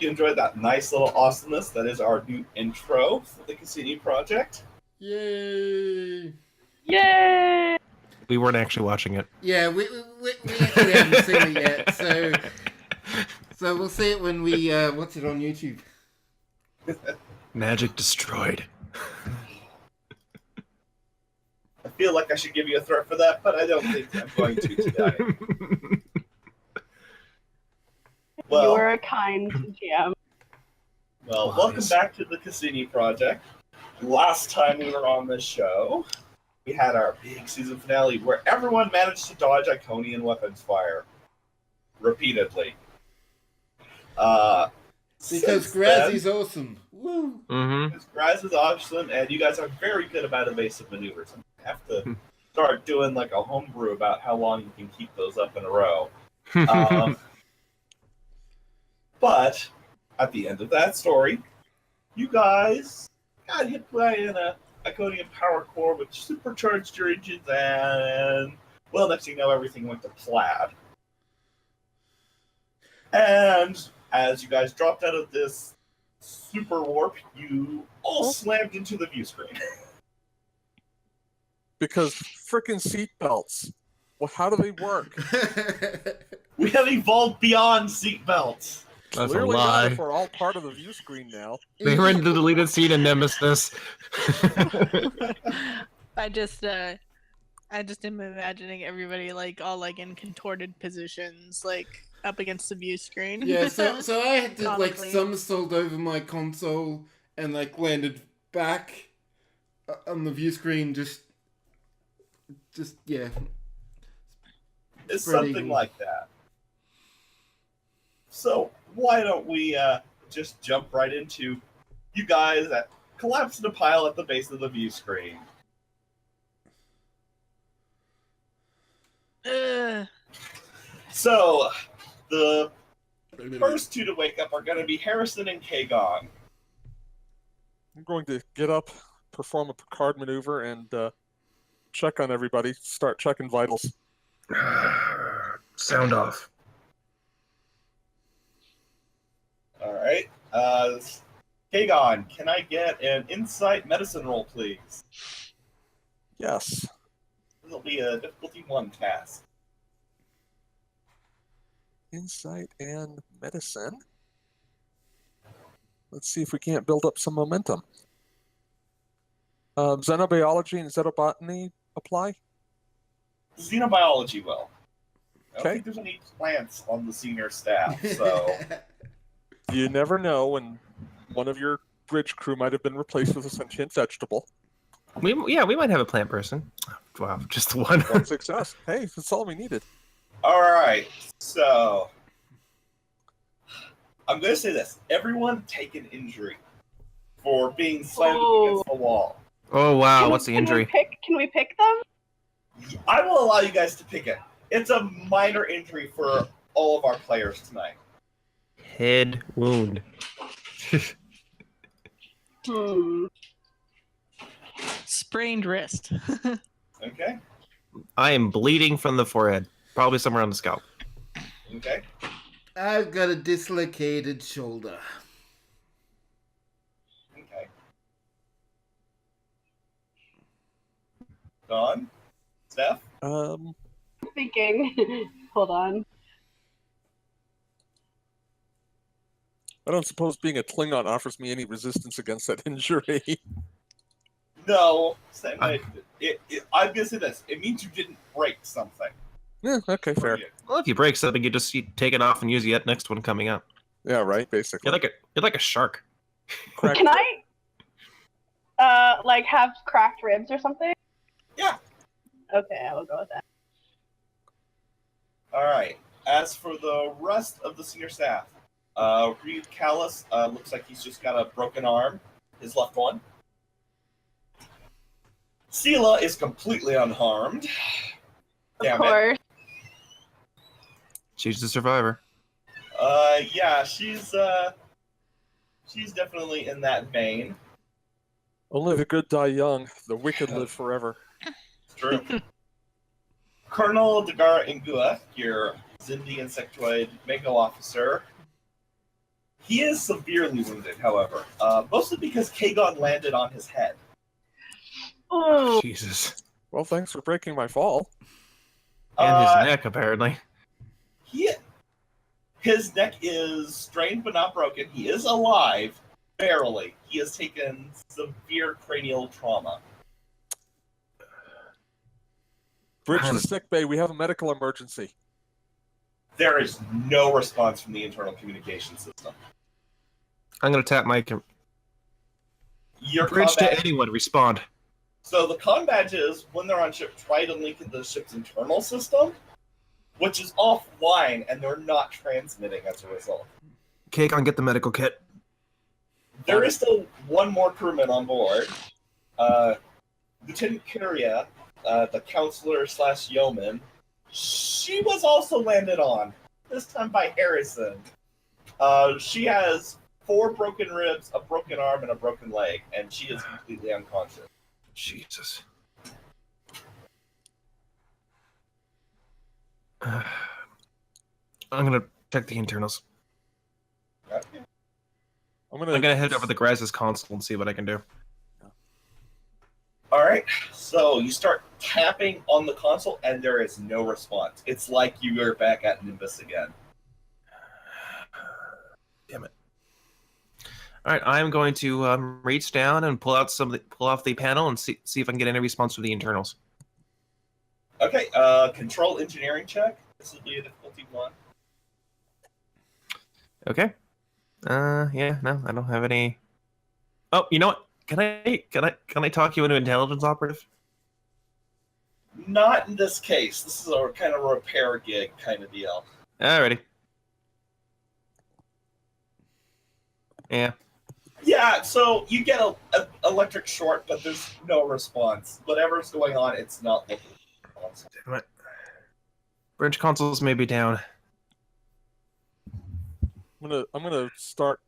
you enjoyed that nice little awesomeness that is our new intro for the Cassini project. Yay! Yay! We weren't actually watching it. Yeah, we actually haven't seen it yet, so we'll see it when we watch it on YouTube. Magic destroyed. I feel like I should give you a threat for that, but I don't think I'm going to today. You are a kind GM. Well, Wise. welcome back to the Cassini project. Last time we were on this show, we had our big season finale where everyone managed to dodge Iconian weapons fire repeatedly. Because Grazzy's awesome. Woo! Because Graz is awesome, and you guys are very good about evasive maneuvers. I have to start doing like a homebrew about how long you can keep those up in a row. But at the end of that story, you guys got hit by an Iconian power core which supercharged your engines, and well, next thing you know, everything went to plaid. And as you guys dropped out of this super warp, you all slammed into the view screen. Because frickin' seatbelts. Well, how do they work? We have evolved beyond seatbelts. That's Clearly a lie. not if we're all part of the view screen now. They were in the deleted scene in Nemesis. I just am imagining everybody like all like in contorted positions, like up against the view screen. Yeah, so I had to like Comically. somersault over my console and like landed back on the view screen. Just yeah. It's Pretty something cool. like that. So why don't we just jump right into you guys that collapsed in a pile at the base of the view screen. So the first two to wake up are going to be Harrison and Kagon. I'm going to get up, perform a Picard maneuver, and check on everybody. Start checking vitals. Sound off. All right. Kagon, can I get an insight medicine roll, please? Yes. This will be a difficulty 1 task. Insight and medicine. Let's see if we can't build up some momentum. Xenobiology and xenobotany apply? Xenobiology will. I don't Okay. think there's any plants on the senior staff, so... You never know, and one of your bridge crew might have been replaced with a sentient vegetable. We might have a plant person. Wow, just the one. One success. Hey, that's all we needed. Alright, so... I'm going to say this. Everyone take an injury for being slammed against the wall. Oh wow, what's the injury? Can we pick them? I will allow you guys to pick it. It's a minor injury for all of our players tonight. Head wound. Sprained wrist. Okay? I am bleeding from the forehead. Probably somewhere on the scalp. Okay? I've got a dislocated shoulder. Okay. Dawn? Steph? Um, Thinking. Hold on. I don't suppose being a Klingon offers me any resistance against that injury. No. I'm going to say this. It means you didn't break something. Yeah, okay, fair. Well, if you break something, you just take it off and use the next one coming up. Yeah, right, basically. You're like a shark. Correct. Can I, like, have cracked ribs or something? Yeah. Okay, I will go with that. Alright. As for the rest of the senior staff, Reed Callis looks like he's just got a broken arm, his left one. Sela is completely unharmed. Of course. She's the survivor. Yeah, she's definitely in that vein. Only the good die young, the wicked live forever. It's true. Colonel Dagara Ingua, your Zindi insectoid Mako officer, He is severely wounded, however, mostly because Kagon landed on his head. Ooh. Jesus. Well, thanks for breaking my fall. And his Uh, neck, apparently. His neck is strained but not broken. He is alive, barely. He has taken severe cranial trauma. Bridge to sick bay. We have a medical emergency. There is no response from the internal communication system. I'm going to tap my... Your Bridge combat... to anyone, respond. So the con badges, when they're on ship, try to link into the ship's internal system, which is offline, and they're not transmitting as a result. Kagon, get the medical kit. There is still one more crewman on board. Lieutenant Curia, the counselor / yeoman, she was also landed on, this time by Harrison. She has 4 broken ribs, a broken arm, and a broken leg, and she is completely unconscious. Jesus. I'm going to check the internals. Okay. I'm I'm going to head over to the Graz's console and see what I can do. Alright, so you start tapping on the console, and there is no response. It's like you are back at Nimbus again. Damn it. All right, I'm going to reach down and pull off the panel and see if I can get any response from the internals. Okay, control engineering check. This will be a difficulty 1. Okay. Yeah, no, I don't have any. Oh, you know what? Can I talk you into intelligence operative? Not in this case. This is a kind of repair gig kind of deal. Alrighty. Yeah. Yeah, so you get a electric short, but there's no response. Whatever's going on, it's not looking. Damn it. Bridge consoles may be down. I'm gonna start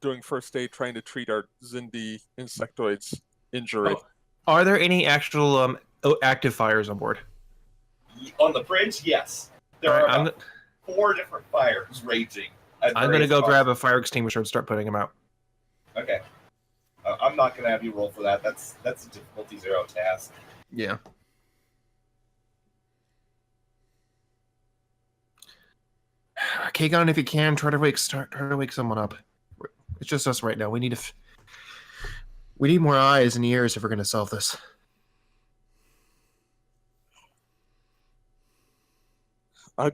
doing first aid, trying to treat our Zindi insectoids injury. Oh, are there any actual active fires on board? On the bridge, yes. There are about 4 different fires raging. I'm going to go grab a fire extinguisher and start putting them out. Okay. I'm not going to have you roll for that. That's a difficulty 0 task. Yeah. Kagon, if you can, try to wake someone up. It's just us right now. We need more eyes and ears if we're going to solve this. I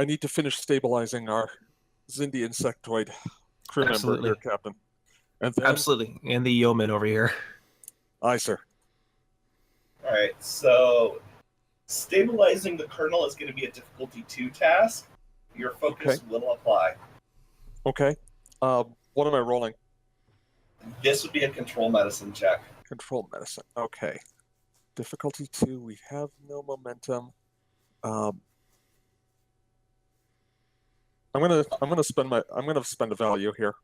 need to finish stabilizing our Zindi insectoid crew member here, Captain. And then... Absolutely. And the yeoman over here. Aye, sir. Alright, so stabilizing the kernel is going to be a difficulty 2 task. Your focus will apply. Okay. What am I rolling? This would be a control medicine check. Control medicine. Okay. Difficulty 2. We have no momentum. I'm gonna spend a value here.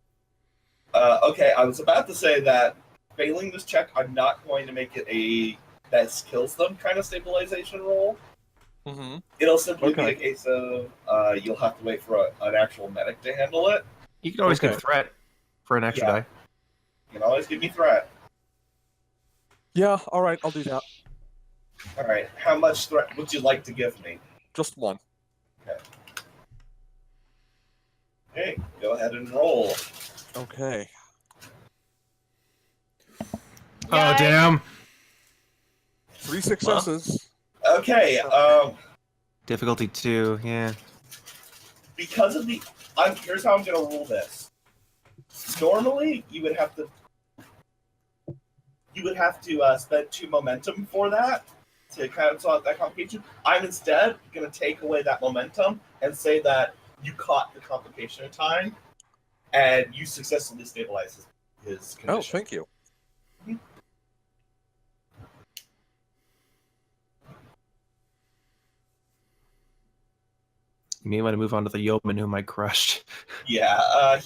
Okay, I was about to say that failing this check, I'm not going to make it a that kills them kind of stabilization roll. Mm-hmm. It'll simply be a case of you'll have to wait for an actual medic to handle it. You can always get threat for an extra die. You can always give me threat. Yeah, all right, I'll do that. All right, how much threat would you like to give me? Just 1. Okay. Hey, go ahead and roll. Okay. Oh, damn. 3 successes. Okay, Difficulty 2, yeah. because of the... here's how I'm going to rule this. Normally, you would have to spend 2 momentum for that to kind of solve that complication. I'm instead going to take away that momentum and say that you caught the complication in time and you successfully stabilized his condition. Oh, thank you. You may want to move on to the yeoman whom I crushed. Yeah,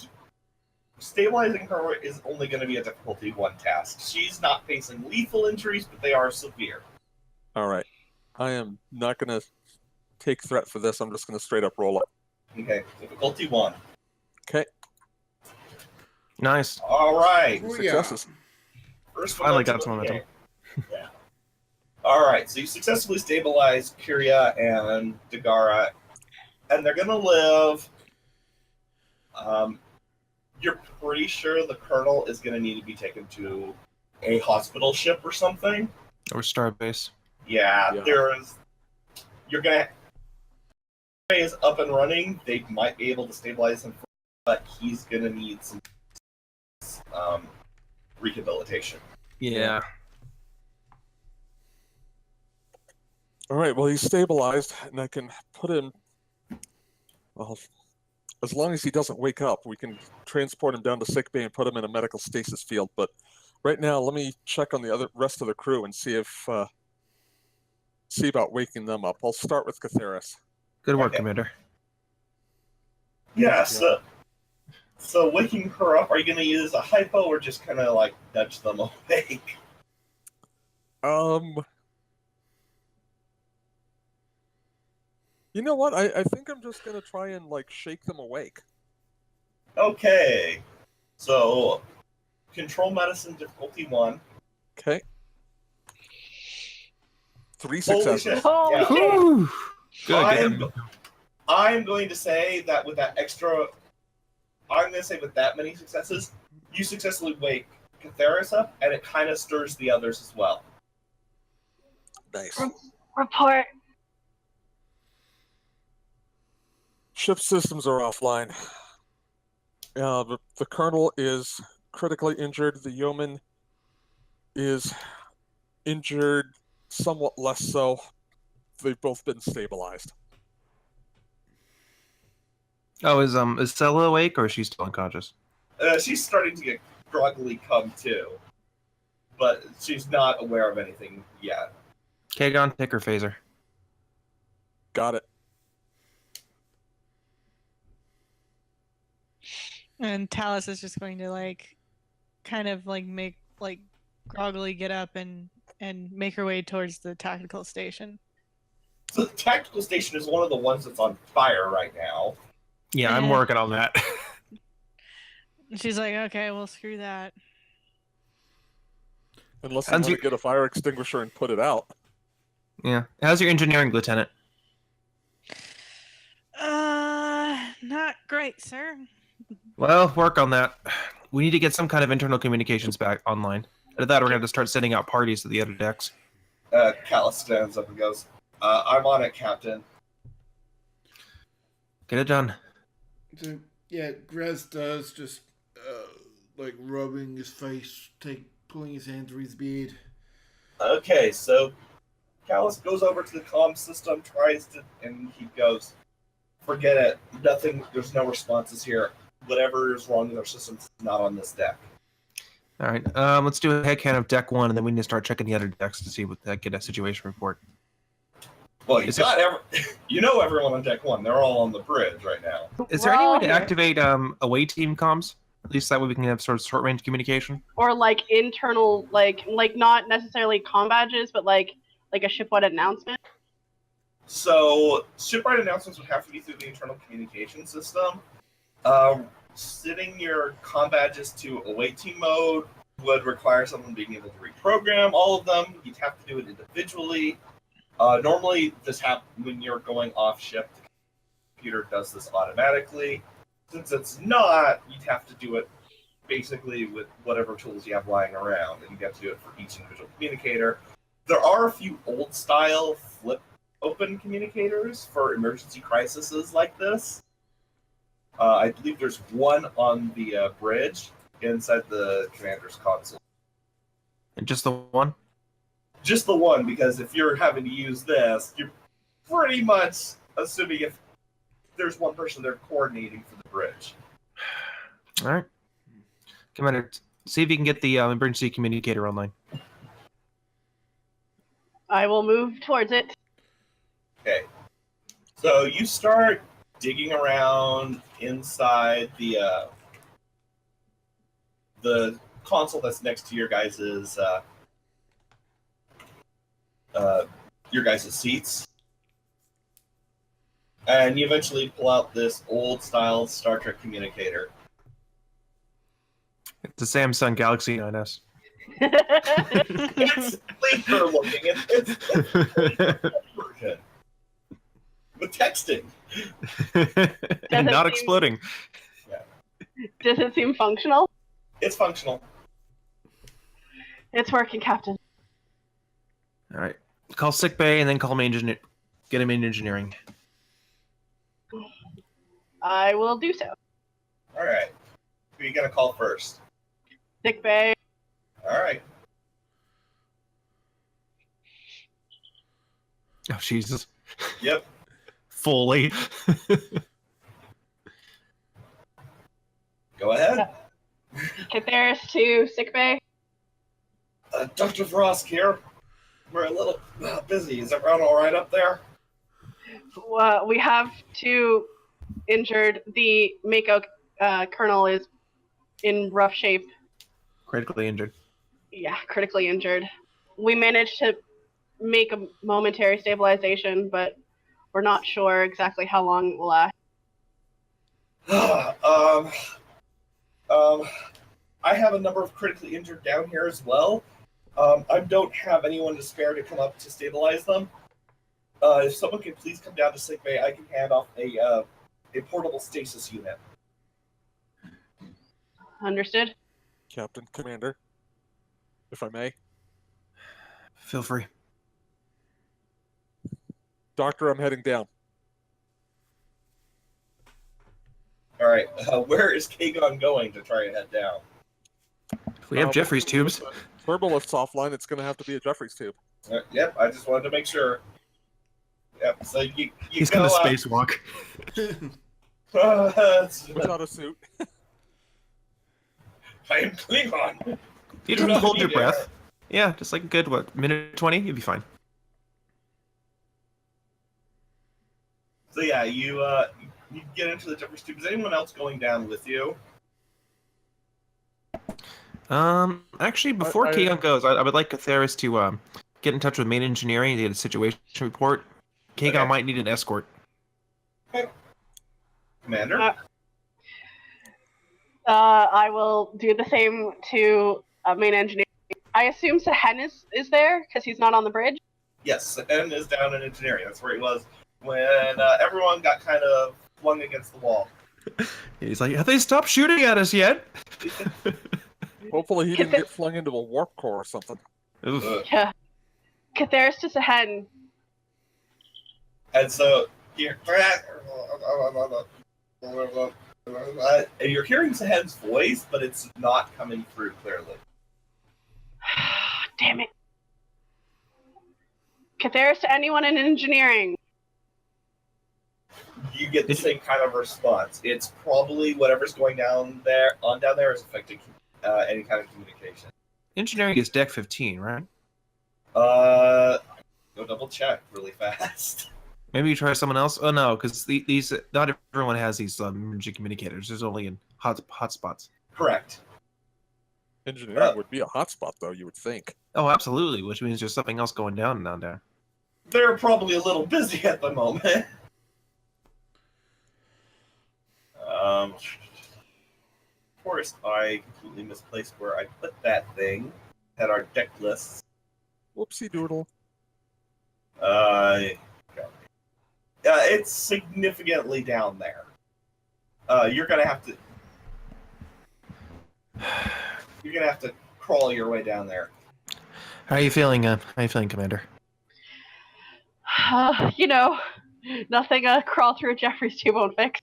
stabilizing her is only going to be a difficulty 1 task. She's not facing lethal injuries, but they are severe. All right. I am not going to take threat for this. I'm just going to straight up roll it. Okay, difficulty 1. Okay. Nice. All right. Oh, Successes. First one. Finally up to got some the momentum. game. Yeah. All right. So you successfully stabilized Kyria and Dagara, and they're gonna live. You're pretty sure the colonel is gonna need to be taken to a hospital ship or something. Or Starbase. Yeah. There's. You're gonna. Is up and running. They might be able to stabilize him, but he's gonna need some rehabilitation. Yeah. All right. Well, he's stabilized, and I can put him. Well, as long as he doesn't wake up, we can transport him down to sickbay and put him in a medical stasis field. But right now, let me check on the rest of the crew and see about waking them up. I'll start with Catheris. Good work, Okay. Commander. Yeah. So waking her up, are you gonna use a hypo or just kind of like nudge them awake? You know what? I think I'm just gonna try and like shake them awake. Okay. So control medicine difficulty 1. Okay. 3 Holy successes. shit. Holy Yeah. shit. Whew. Good. I'm going to say that with that extra, I'm going to say with that many successes, you successfully wake Catheris up, and it kind of stirs the others as well. Nice. Report. Ship systems are offline. The colonel is critically injured. The yeoman is injured, somewhat less so. They've both been stabilized. Oh, is Stella awake or is she still unconscious? She's starting to get groggily come too, but she's not aware of anything yet. Kagon, take her phaser. Got it. And Talus is just going to like, kind of like make like groggily get up and make her way towards the tactical station. So the tactical station is one of the ones that's on fire right now. Yeah, I'm Yeah. working on that. And she's like, okay, well, screw that. Unless you How's want to your- get a fire extinguisher and put it out. Yeah. How's your engineering, Lieutenant? Not great, sir. Well, work on that. We need to get some kind of internal communications back online. After that, we're going to have to start sending out parties to the other decks. Callus stands up and goes, I'm on it, Captain. Get it done. So, yeah, Grez does just, like, rubbing his face, pulling his hand through his beard. Okay, so Callus goes over to the comm system, and he goes, forget it. Nothing, there's no responses here. Whatever is wrong with our system is not on this deck. All right. Let's do a head count of deck 1, and then we need to start checking the other decks to see get a situation report. Well, you know everyone on deck 1. They're all on the bridge right now. Is there any way to Well, activate away team comms? At least that way we can have sort of short range communication. or like internal, like not necessarily comm badges, but like a shipwide announcement. So, shipwide announcements would have to be through the internal communication system. Setting your comm badges to away team mode would require someone being able to reprogram all of them. You'd have to do it individually. Normally, this happens when you're going off ship. The computer does this automatically. Since it's not, you'd have to do it basically with whatever tools you have lying around, and you have to do it for each individual communicator. There are a few old-style flip-open communicators for emergency crises like this. I believe there's one on the bridge inside the commander's console. And just the one? Just the one, because if you're having to use this, you're pretty much assuming if there's one person there coordinating for the bridge. All right. Commander, see if you can get the emergency communicator online. I will move towards it. Okay. So you start digging around inside the console that's next to your guys' seats. And you eventually pull out this old-style Star Trek communicator. It's a Samsung Galaxy 9S. It's sleeker looking. It's version with texting. And not seem- exploding. Does it seem functional? It's functional. It's working, Captain. All right. Call sick bay and then call main engineer. Get him in engineering. I will do so. All right. Who are you gonna call first? Sick bay. All right. Oh Jesus. Yep. Fully. Go ahead. Catheris to sick bay. Dr. Frost here. We're a little busy. Is everyone all right up there? We have two injured. The Mako colonel is in rough shape. Critically injured. Yeah, critically injured. We managed to make a momentary stabilization, but we're not sure exactly how long it will last. I have a number of critically injured down here as well. I don't have anyone to spare to come up to stabilize them. If someone can please come down to sick bay, I can hand off a portable stasis unit. Understood? Captain, Commander, if I may. Feel free. Doctor, I'm heading down. All right, where is Kagon going to try and head down? If we have Jeffrey's tubes. Turbolift's offline. It's going to have to be a Jeffrey's tube. Yep, I just wanted to make sure. Yep, so you He's go gonna spacewalk. Without a suit. I am Klingon. You just hold your breath. Yeah, just like a good, what, minute 20? You'd be fine. So yeah, you get into the Jeffrey's tube. Is anyone else going down with you? Actually, before Keon goes, I would like Catheris to get in touch with main engineering to get a situation report. Kagon Okay. might need an escort. Commander? I will do the same to main engineering. I assume Sehen is there because he's not on the bridge. Yes, N is down in engineering. That's where he was when everyone got kind of flung against the wall. He's like, have they stopped shooting at us yet? Hopefully he didn't get flung into a warp core or something. Oof. Yeah. Catheris to Sehen. And so you're hearing Sahen's voice, but it's not coming through clearly. Damn it. Catheris to anyone in engineering. You get the same kind of response. It's probably whatever's going down there is affecting any kind of communication. Engineering is deck 15, right? Go double check really fast. Maybe you try someone else. Oh no, because these not everyone has these emergency communicators. There's only in hot spots. Correct. Engineering would be a hotspot, though, you would think. Oh, absolutely. Which means there's something else going down there. They're probably a little busy at the moment. Of course, I completely misplaced where I put that thing. Had our deck lists. Whoopsie doodle. It's significantly down there. You're gonna have to crawl your way down there. How are you feeling? Commander? Nothing crawl through Jeffrey's tube won't fix.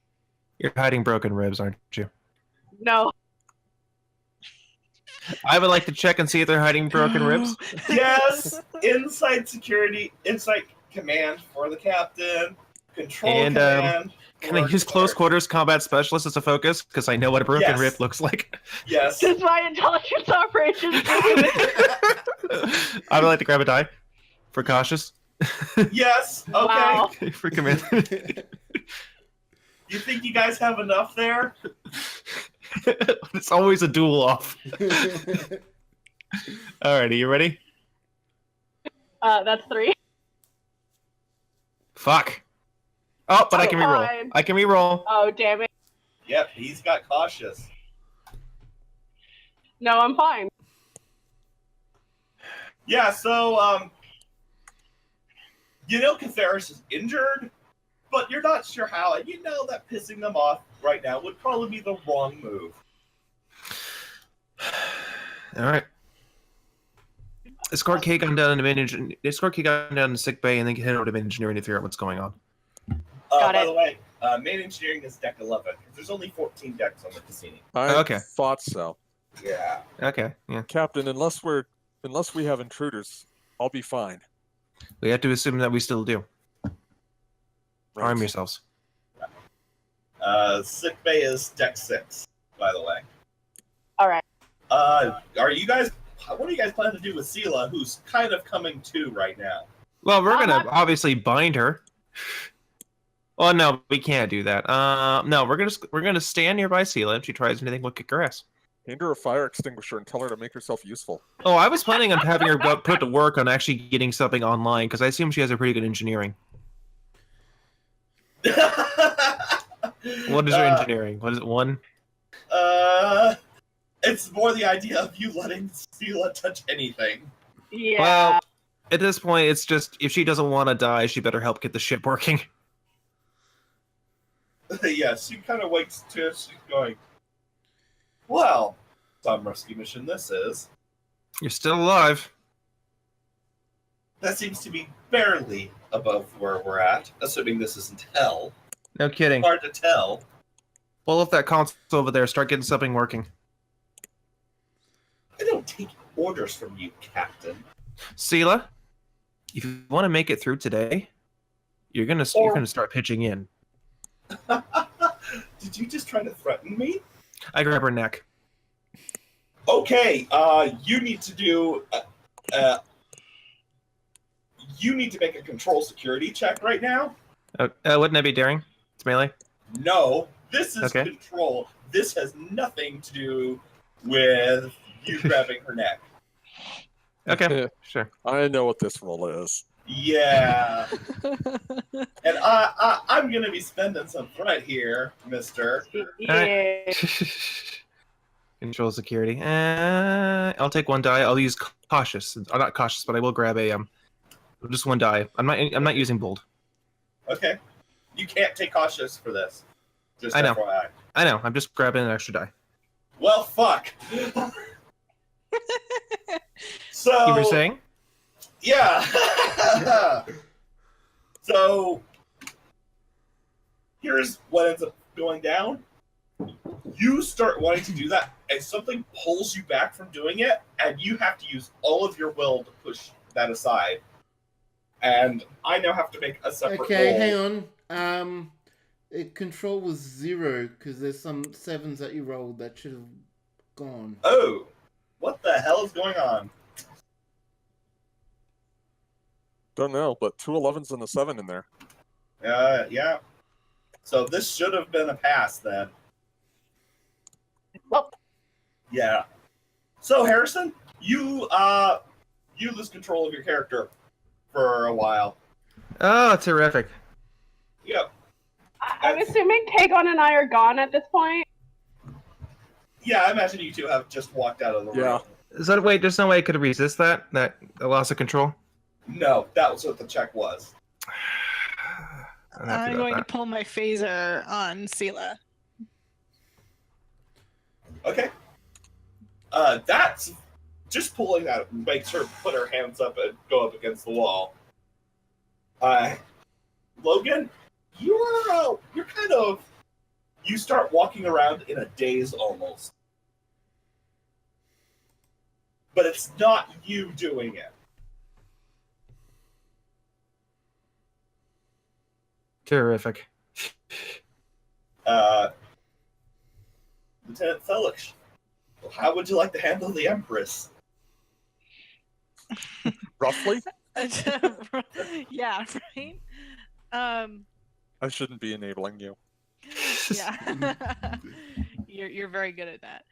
You're hiding broken ribs, aren't you? No. I would like to check and see if they're hiding broken ribs. Yes, inside command for the captain. Control And, command. Can I use close quarters combat specialist as a focus? Because I know what a broken Yes. rib looks like. Yes. This is my intelligence operations. I would like to grab a die for cautious. Yes. Okay. Wow. For command. You think you guys have enough there? It's always a duel off. Alrighty, you ready? That's 3. Fuck. Oh, but I can reroll. Fine. I can reroll. Oh, damn it. Yep, he's got cautious. No, I'm fine. Yeah, so, you know Catharis is injured, but you're not sure how, and you know that pissing them off right now would probably be the wrong move. All right. Escort Kagon down to sick bay, and then head over to main engineering to figure out what's going on. Got By it. the way, main engineering is deck 11, because there's only 14 decks on the Cassini. I Okay. thought so. Yeah. Okay. Yeah. Captain, unless we have intruders, I'll be fine. We have to assume that we still do. Right. Arm yourselves. Sick bay is deck 6, by the way. All right. Are you guys? What do you guys plan to do with Sela, who's kind of coming to right now? Well, we're gonna not- obviously bind her. Oh no, we can't do that. No, we're gonna stand nearby Sela. If she tries anything, we'll kick her ass. Hand her a fire extinguisher and tell her to make herself useful. Oh, I was planning on having her put to work on actually getting something online because I assume she has a pretty good engineering. What is her engineering? What is it? 1? It's more the idea of you letting Sela touch anything. Yeah. Well, at this point, it's just if she doesn't want to die, she better help get the ship working. Yes, she kind of waits to. She's going. Well, some rescue mission this is. You're still alive. That seems to be barely above where we're at, assuming this isn't hell. No kidding. Hard to tell. Pull off that console over there. Start getting something working. I don't take orders from you, Captain. Sela, if you want to make it through today, you're gonna start pitching in. Did you just try to threaten me? I grab her neck. Okay, you need to do. You need to make a control security check right now. Wouldn't that be daring? It's melee. No, this is Okay. control. This has nothing to do with you grabbing her neck. Okay, sure. I know what this role is. Yeah, and I'm gonna be spending some threat here, Mister. Yeah. Control security. I'll take 1 die. I'll use cautious. I'm not cautious, but I will grab a just 1 die. I'm not using bold. Okay, you can't take cautious for this. Just I know. FYI. I know. I'm just grabbing an extra die. Well, fuck. So You were saying? yeah. So here's what ends up going down. You start wanting to do that, and something pulls you back from doing it, and you have to use all of your will to push that aside. And I now have to make a separate Okay, roll. hang on. Control was 0 because there's some 7s that you rolled that should have gone. Oh, what the hell is going on? Don't know, but 2 11s and a 7 in there. Yeah. So this should have been a pass then. Well, Yeah. So Harrison, you lose control of your character for a while. Oh, terrific. Yep. I'm assuming Kagon and I are gone at this point. Yeah, I imagine you two have just walked out of the Yeah. room. Is that wait? There's no way I could resist that loss of control. No, that was what the check was. I'm going to pull my phaser on Sela. Okay. That's just pulling that makes her put her hands up and go up against the wall. Logan, you're kind of you start walking around in a daze almost. But it's not you doing it. Terrific. Lieutenant Felix, how would you like to handle the Empress? Roughly? Yeah, right? I shouldn't be enabling you. Yeah. You're very good at that.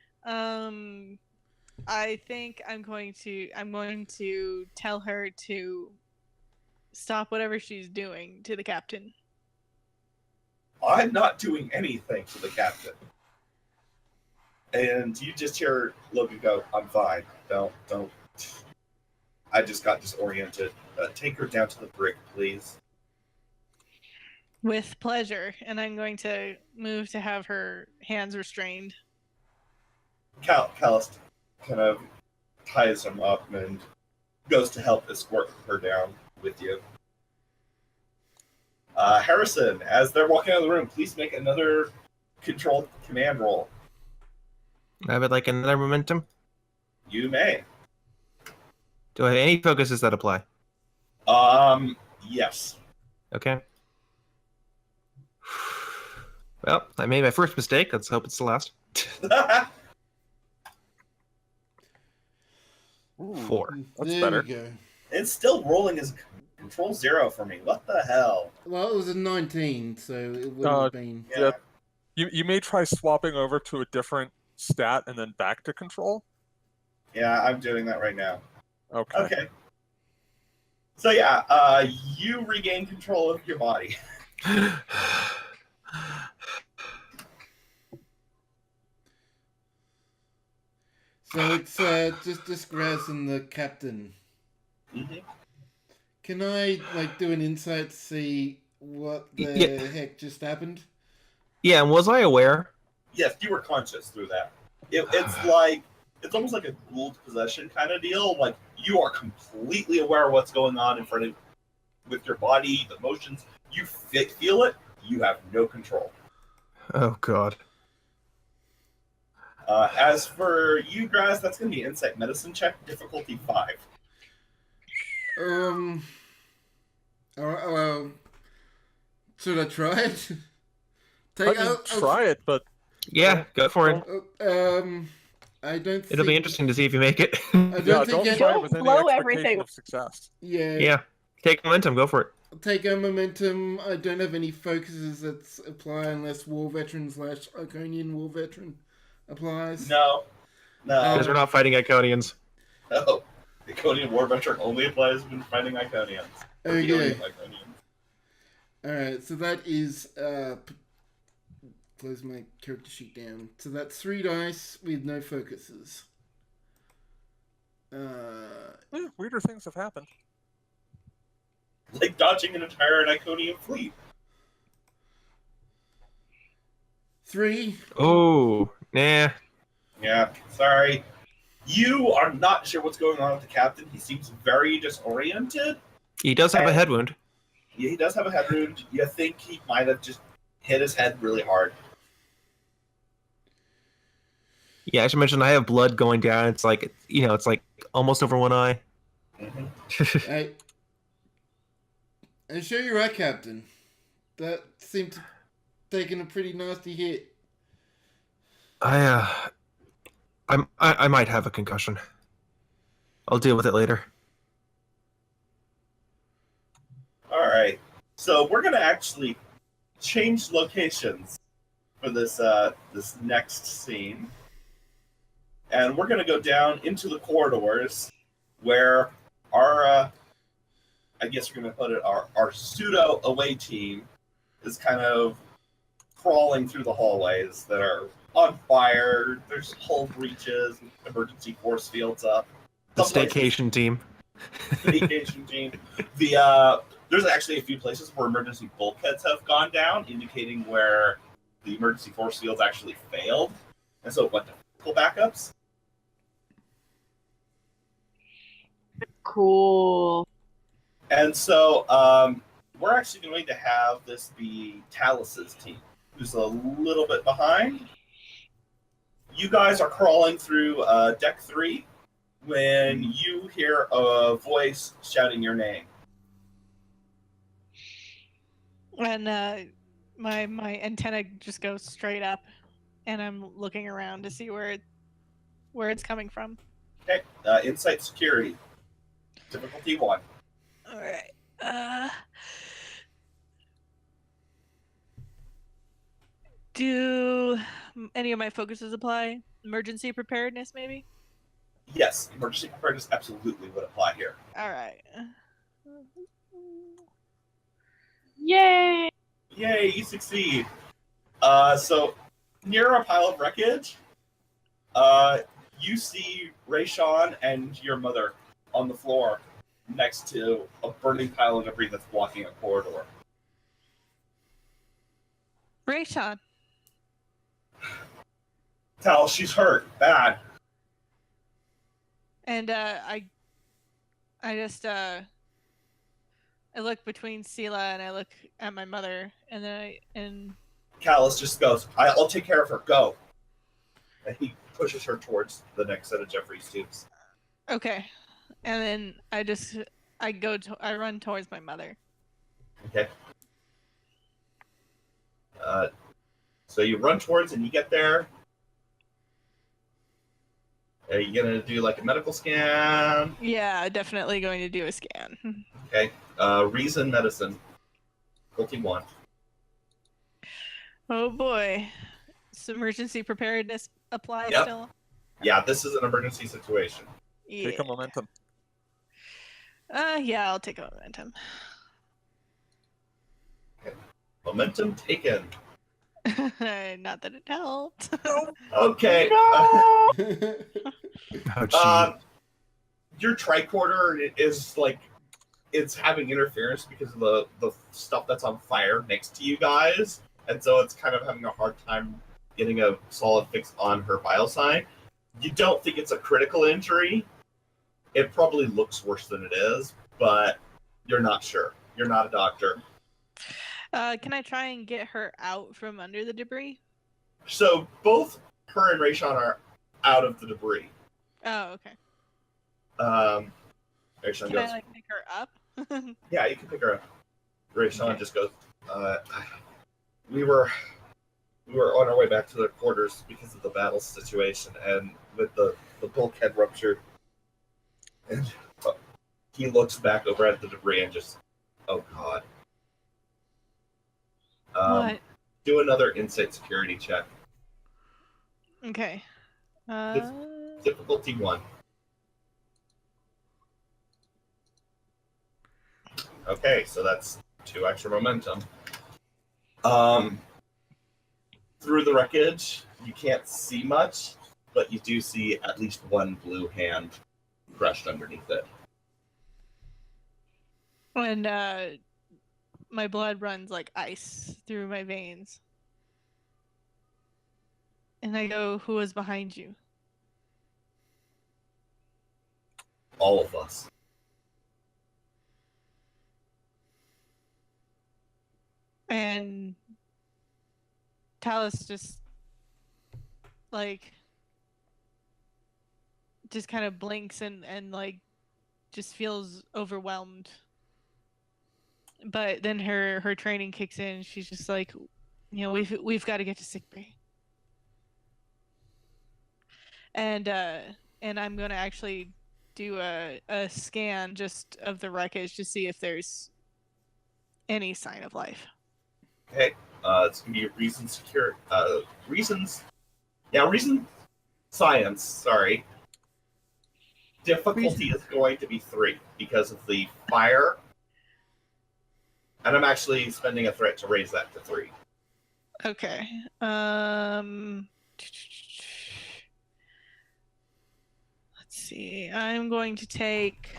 I think I'm going to tell her to stop whatever she's doing to the captain. I'm not doing anything to the captain. And you just hear Logan go, I'm fine. Don't. I just got disoriented. Take her down to the brig, please. With pleasure, and I'm going to move to have her hands restrained. Callus kind of ties him up and goes to help escort her down with you. Harrison, as they're walking out of the room, please make another control command roll. I would like another momentum. You may. Do I have any focuses that apply? Yes. Okay. Well, I made my first mistake. Let's hope it's the last. Ooh, 4. That's there better. we go. It's still rolling as control 0 for me. What the hell? Well, it was a 19, so it would have been. Yeah. You may try swapping over to a different stat and then back to control. Yeah, I'm doing that right now. Okay. Okay. So yeah, you regain control of your body. So it's just Graz and the captain. Mhm. Can I do an insight to see what the Yeah. heck just happened? Yeah, and was I aware? Yes, you were conscious through that. It's almost like a Gould possession kind of deal. Like you are completely aware of what's going on in front of with your body, the motions. You feel it. You have no control. Oh, God. As for you, Graz, that's going to be an insight medicine check, difficulty 5. Should I try it? Try it, but Yeah, go for it. I don't. It'll be interesting to see if you make it. I yeah, don't don't think try I. it with any Blow expectation everything. of success. Yeah. Yeah. Take momentum, go for it. I'll take a momentum. I don't have any focuses that apply unless War Veteran / Iconian War Veteran applies. No. Because we're not fighting Iconians. No. The Iconian War Veteran only applies when fighting Iconians. Or Okay. dealing with Iconians. Alright, so that is close my character sheet down. So that's 3 dice with no focuses. Weirder things have happened. Like dodging an entire Iconian fleet. 3. Oh, nah. Yeah, sorry. You are not sure what's going on with the captain. He seems very disoriented. He does have a head wound. Yeah, he does have a head wound. You think he might have just hit his head really hard. Yeah, I should mention I have blood going down. It's like, it's like almost over one eye. Mm-hmm. I'm sure you're right, Captain. That seemed to have taken a pretty nasty hit. I might have a concussion. I'll deal with it later. All right. So we're gonna actually change locations for this this next scene, and we're gonna go down into the corridors where our I guess we're gonna put it our pseudo away team is kind of crawling through the hallways that are on fire. There's hull breaches, emergency force fields up. The Some places- staycation team. Staycation team. There's actually a few places where emergency bulkheads have gone down, indicating where the emergency force fields actually failed, and so it went to full backups. Cool. And so we're actually going to have this be Talus's team, who's a little bit behind. You guys are crawling through deck 3 when you hear a voice shouting your name. And my antenna just goes straight up, and I'm looking around to see where it's coming from. Okay, Insight Security, difficulty 1. All right. Do any of my focuses apply? Emergency preparedness, maybe? Yes, emergency preparedness absolutely would apply here. All right. Yay! Yay, you succeed. So near a pile of wreckage, you see Rayshawn and your mother on the floor next to a burning pile of debris that's blocking a corridor. Rayshawn. Tal, she's hurt. Bad. And I just I look between Sela and I look at my mother, and then Callus just goes, I'll take care of her. Go. And he pushes her towards the next set of Jeffrey's tubes. okay, and then I run towards my mother. Okay. So you run towards and you get there. Are you gonna do like a medical scan? Yeah, definitely going to do a scan. Okay. Reason medicine. Difficulty 1. Oh boy, does emergency preparedness apply Yep. still? Yeah, this is an emergency situation. Yeah. Take a momentum. Yeah, I'll take a momentum. Momentum taken. Not that it helped. Okay. Oh, gee. Your tricorder is like it's having interference because of the stuff that's on fire next to you guys, and so it's kind of having a hard time getting a solid fix on her vital sign. You don't think it's a critical injury. It probably looks worse than it is, but you're not sure. You're not a doctor. Can I try and get her out from under the debris? So both her and Rayshawn are out of the debris. Oh, okay. Rayshawn Can goes, I like pick her up? yeah, you can pick her up. Rayshawn Okay. just goes, we were on our way back to their quarters because of the battle situation, and with the bulkhead ruptured, and he looks back over at the debris and just, oh god. What? Do another insight security check. Okay. Difficulty 1. Okay, so that's 2 extra momentum. Through the wreckage, you can't see much, but you do see at least one blue hand crushed underneath it. And my blood runs like ice through my veins. And I go, who was behind you? All of us. And Talus just kind of blinks and like just feels overwhelmed. But then her training kicks in. She's just like, we've got to get to sickbay. And I'm gonna actually do a scan just of the wreckage to see if there's any sign of life. Okay, it's gonna be a reason science. Sorry. Difficulty is going to be 3 because of the fire, and I'm actually spending a threat to raise that to 3. Okay. Let's see. I'm going to take.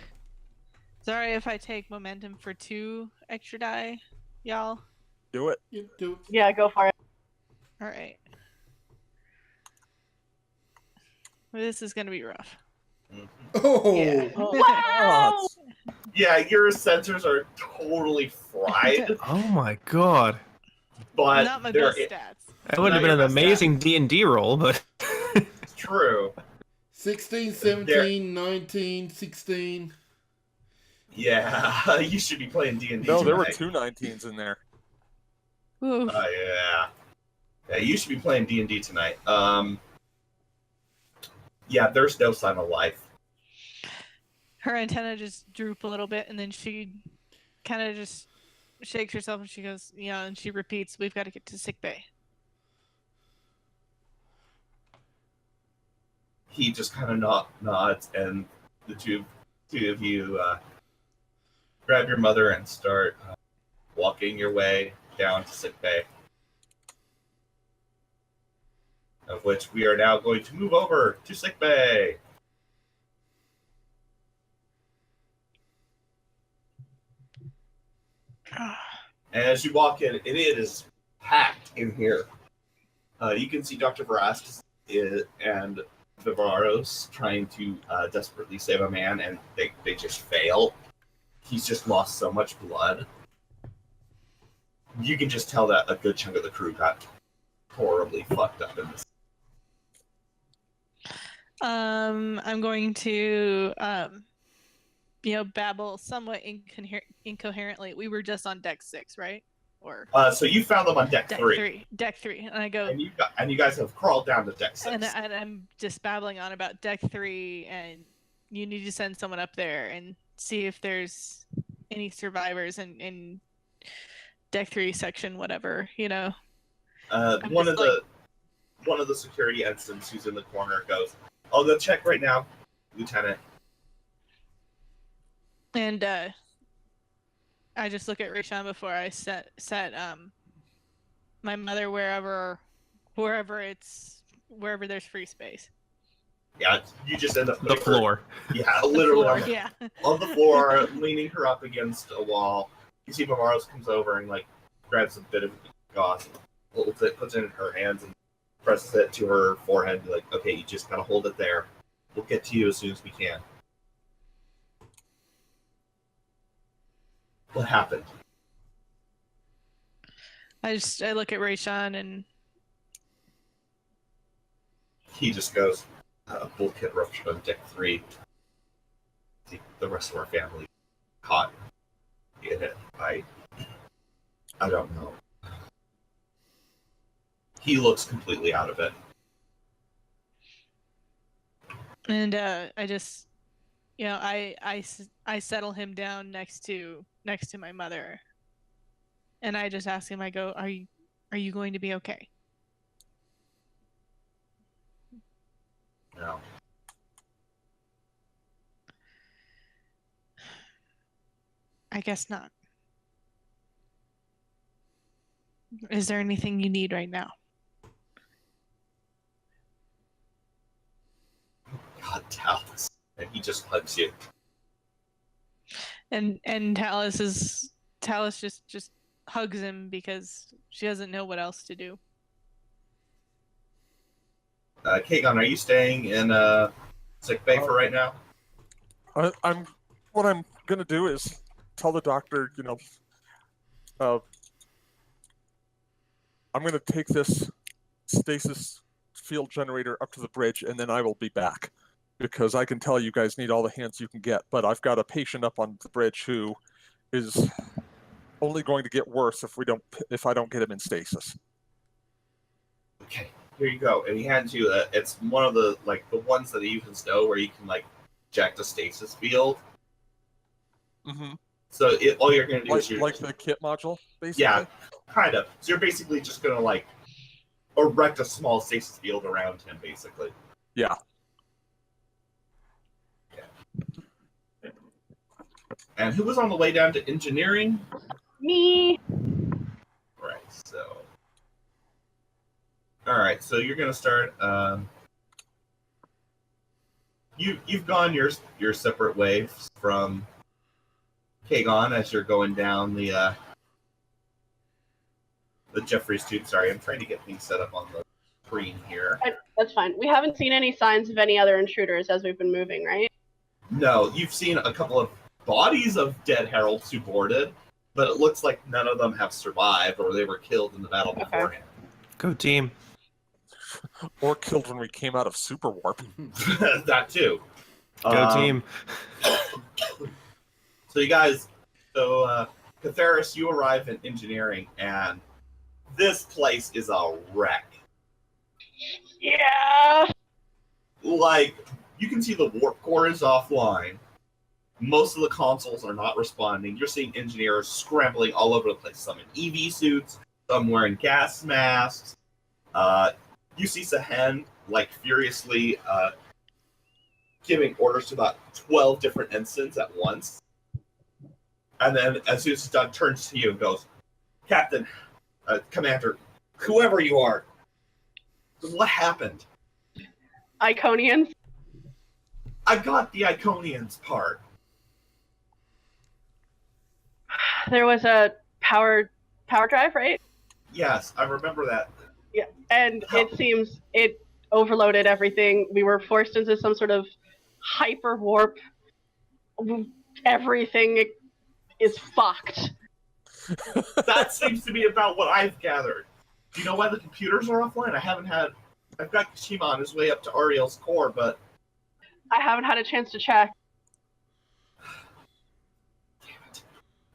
Sorry if I take momentum for 2 extra die, y'all. Do it. You do it. Yeah, go for it. All right. This is gonna be rough. Oh, Yeah. Wow! Yeah, your sensors are totally fried, Oh my god. but Not my they're best stats. That would have Not been your an best amazing D&D roll, but true. 16, 17, 19, 16. Yeah, you should be playing D&D No, there were tonight. 2 19s in there. Oof. Yeah, you should be playing D&D tonight. Yeah, there's no sign of life. Her antenna just droop a little bit, and then she kind of just shakes herself, and she goes, and she repeats, "We've got to get to sickbay." He just kind of nods, and the two of you grab your mother and start walking your way down to sickbay. Of which we are now going to move over to sickbay. And as you walk in, it is packed in here. You can see Dr. Verasquez and Vivaros trying to desperately save a man, and they just fail. He's just lost so much blood. You can just tell that a good chunk of the crew got horribly fucked up in this. I'm going to, babble somewhat incoherently. We were just on deck 6, right? Or so you found them on deck 3. Deck 3, and I go. And you guys have crawled down to deck 6. And I'm just babbling on about deck 3, and you need to send someone up there and see if there's any survivors in deck 3 section, whatever, One of the security ensigns who's in the corner goes, "I'll go check right now, Lieutenant." And I just look at Rishon before I set my mother wherever there's free space. Yeah, you just end up The floor. Yeah, literally On the floor, leaning her up against a wall. You see Mamaros comes over and grabs a bit of gauze, puts it in her hands, and presses it to her forehead. Like, okay, you just gotta hold it there. We'll get to you as soon as we can. What happened? I look at Rishon and he just goes, bulkhead rupture on deck 3. The rest of our family caught in it. I don't know. He looks completely out of it. And I just, I settle him down next to my mother, and I just ask him. I go, "Are you going to be okay?" No. I guess not. Is there anything you need right now? God, Talus. And he just hugs you. And Talus just hugs him because she doesn't know what else to do. Kagon, are you staying in sick bay for right now? What I'm gonna do is tell the doctor, I'm gonna take this stasis field generator up to the bridge, and then I will be back, because I can tell you guys need all the hands you can get, but I've got a patient up on the bridge who is only going to get worse if I don't get him in stasis. Okay, here you go. And he hands you it's one of the ones that you can stow where you can jack the stasis field. Mm-hmm. So all you're gonna do is the kit module, basically. Yeah, kind of. So you're basically just gonna erect a small stasis field around him, basically. Yeah. Okay. And who was on the way down to engineering? Me. Right. So. All right. So you're gonna start. You've gone your separate ways from Kagon as you're going down the Jeffries tube. Sorry, I'm trying to get things set up on the screen here. That's fine. We haven't seen any signs of any other intruders as we've been moving, right? No, you've seen a couple of bodies of dead heralds who boarded, but it looks like none of them have survived or they were killed in the battle beforehand. Go team. Or killed when we came out of super warp. That too. Go team. So you guys, Catharis, you arrive in engineering, and this place is a wreck. Yeah. You can see the warp core is offline. Most of the consoles are not responding. You're seeing engineers scrambling all over the place. Some in EV suits, some wearing gas masks. You see Sahen furiously giving orders to about 12 different ensigns at once. And then as soon as he's done, turns to you and goes, "Captain, Commander, whoever you are, what happened? Iconians. I got the Iconians part. There was a power drive, right? Yes, I remember that. Yeah, and How- it seems it overloaded everything. We were forced into some sort of hyper warp. Everything is fucked. That seems to be about what I've gathered. Do you know why the computers are offline? I've got Kashima on his way up to Ariel's core, but I haven't had a chance to check.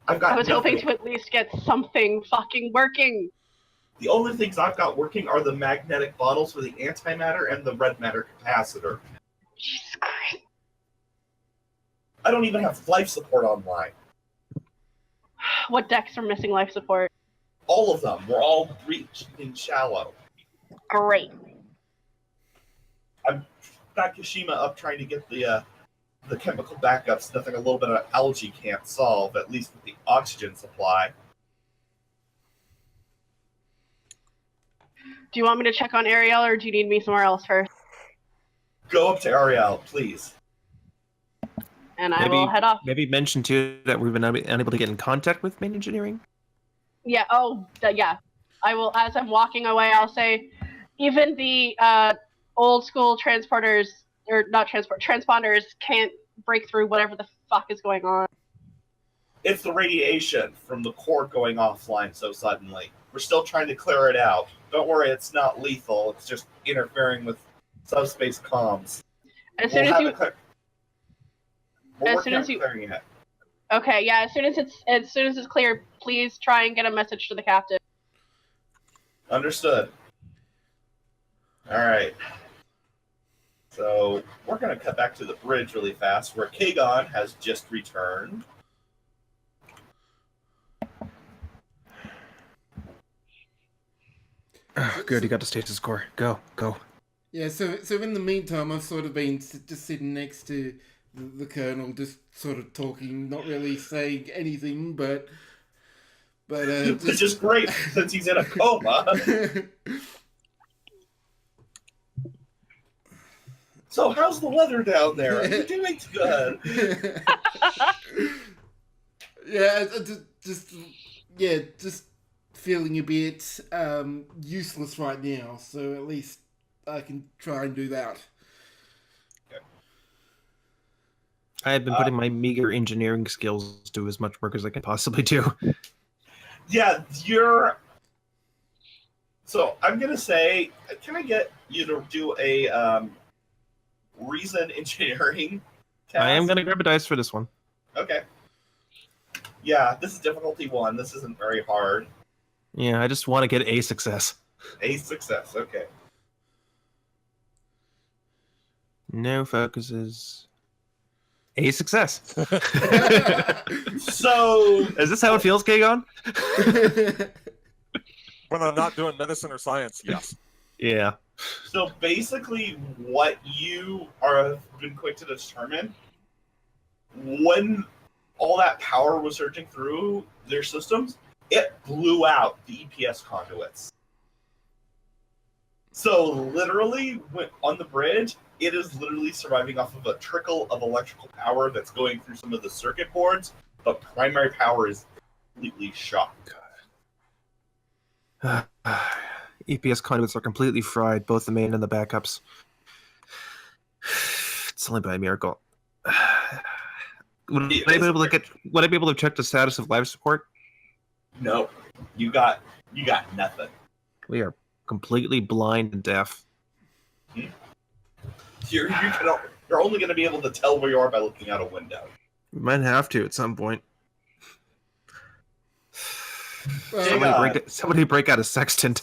I've got I was nothing. hoping to at least get something fucking working. The only things I've got working are the magnetic bottles for the antimatter and the red matter capacitor. Jesus Christ. I don't even have life support online. What decks are missing life support? All of them. We're all breached and shallow. Great. I've got Kashima up trying to get the chemical backups, nothing a little bit of algae can't solve, at least with the oxygen supply. Do you want me to check on Ariel, or do you need me somewhere else first? Go up to Ariel, please. And I will head off. Maybe mention too that we've been unable to get in contact with main engineering. Yeah. Oh, yeah. I will. As I'm walking away, I'll say, even the old school transporters, or not transponders, can't break through whatever the fuck is going on. It's the radiation from the core going offline so suddenly. We're still trying to clear it out. Don't worry, it's not lethal. It's just interfering with subspace comms. As soon as you, We're as working soon on as you, clearing it. okay, yeah. As soon as it's clear, please try and get a message to the captain. Understood. All right. So we're going to cut back to the bridge really fast, where Kagon has just returned. Oh, good, he got to stasis core. Go. Yeah, so in the meantime, I've sort of been just sitting next to the Colonel, just sort of talking, not really saying anything, but Which is great, since he's in a coma. So how's the weather down there? Are you doing good? Yeah, just feeling a bit useless right now. So at least I can try and do that. I have been putting my meager engineering skills to do as much work as I can possibly do. Yeah, So I'm gonna say, can I get you to do a reason engineering task? I am going to grab a dice for this one. Okay. Yeah, this is difficulty 1. This isn't very hard. Yeah, I just want to get a success. A success. Okay. No focuses. A success. So Is this how it feels, Kagon? When I'm not doing medicine or science, yes. Yeah. So basically, what you have been quick to determine, when all that power was surging through their systems, it blew out the EPS conduits. So literally, on the bridge, it is literally surviving off of a trickle of electrical power that's going through some of the circuit boards, but primary power is completely shot. EPS conduits are completely fried, both the main and the backups. It's only by a miracle. Would I be able to check the status of life support? No, you got nothing. We are completely blind and deaf. You're only going to be able to tell where you are by looking out a window. We might have to at some point. Somebody break out a sextant.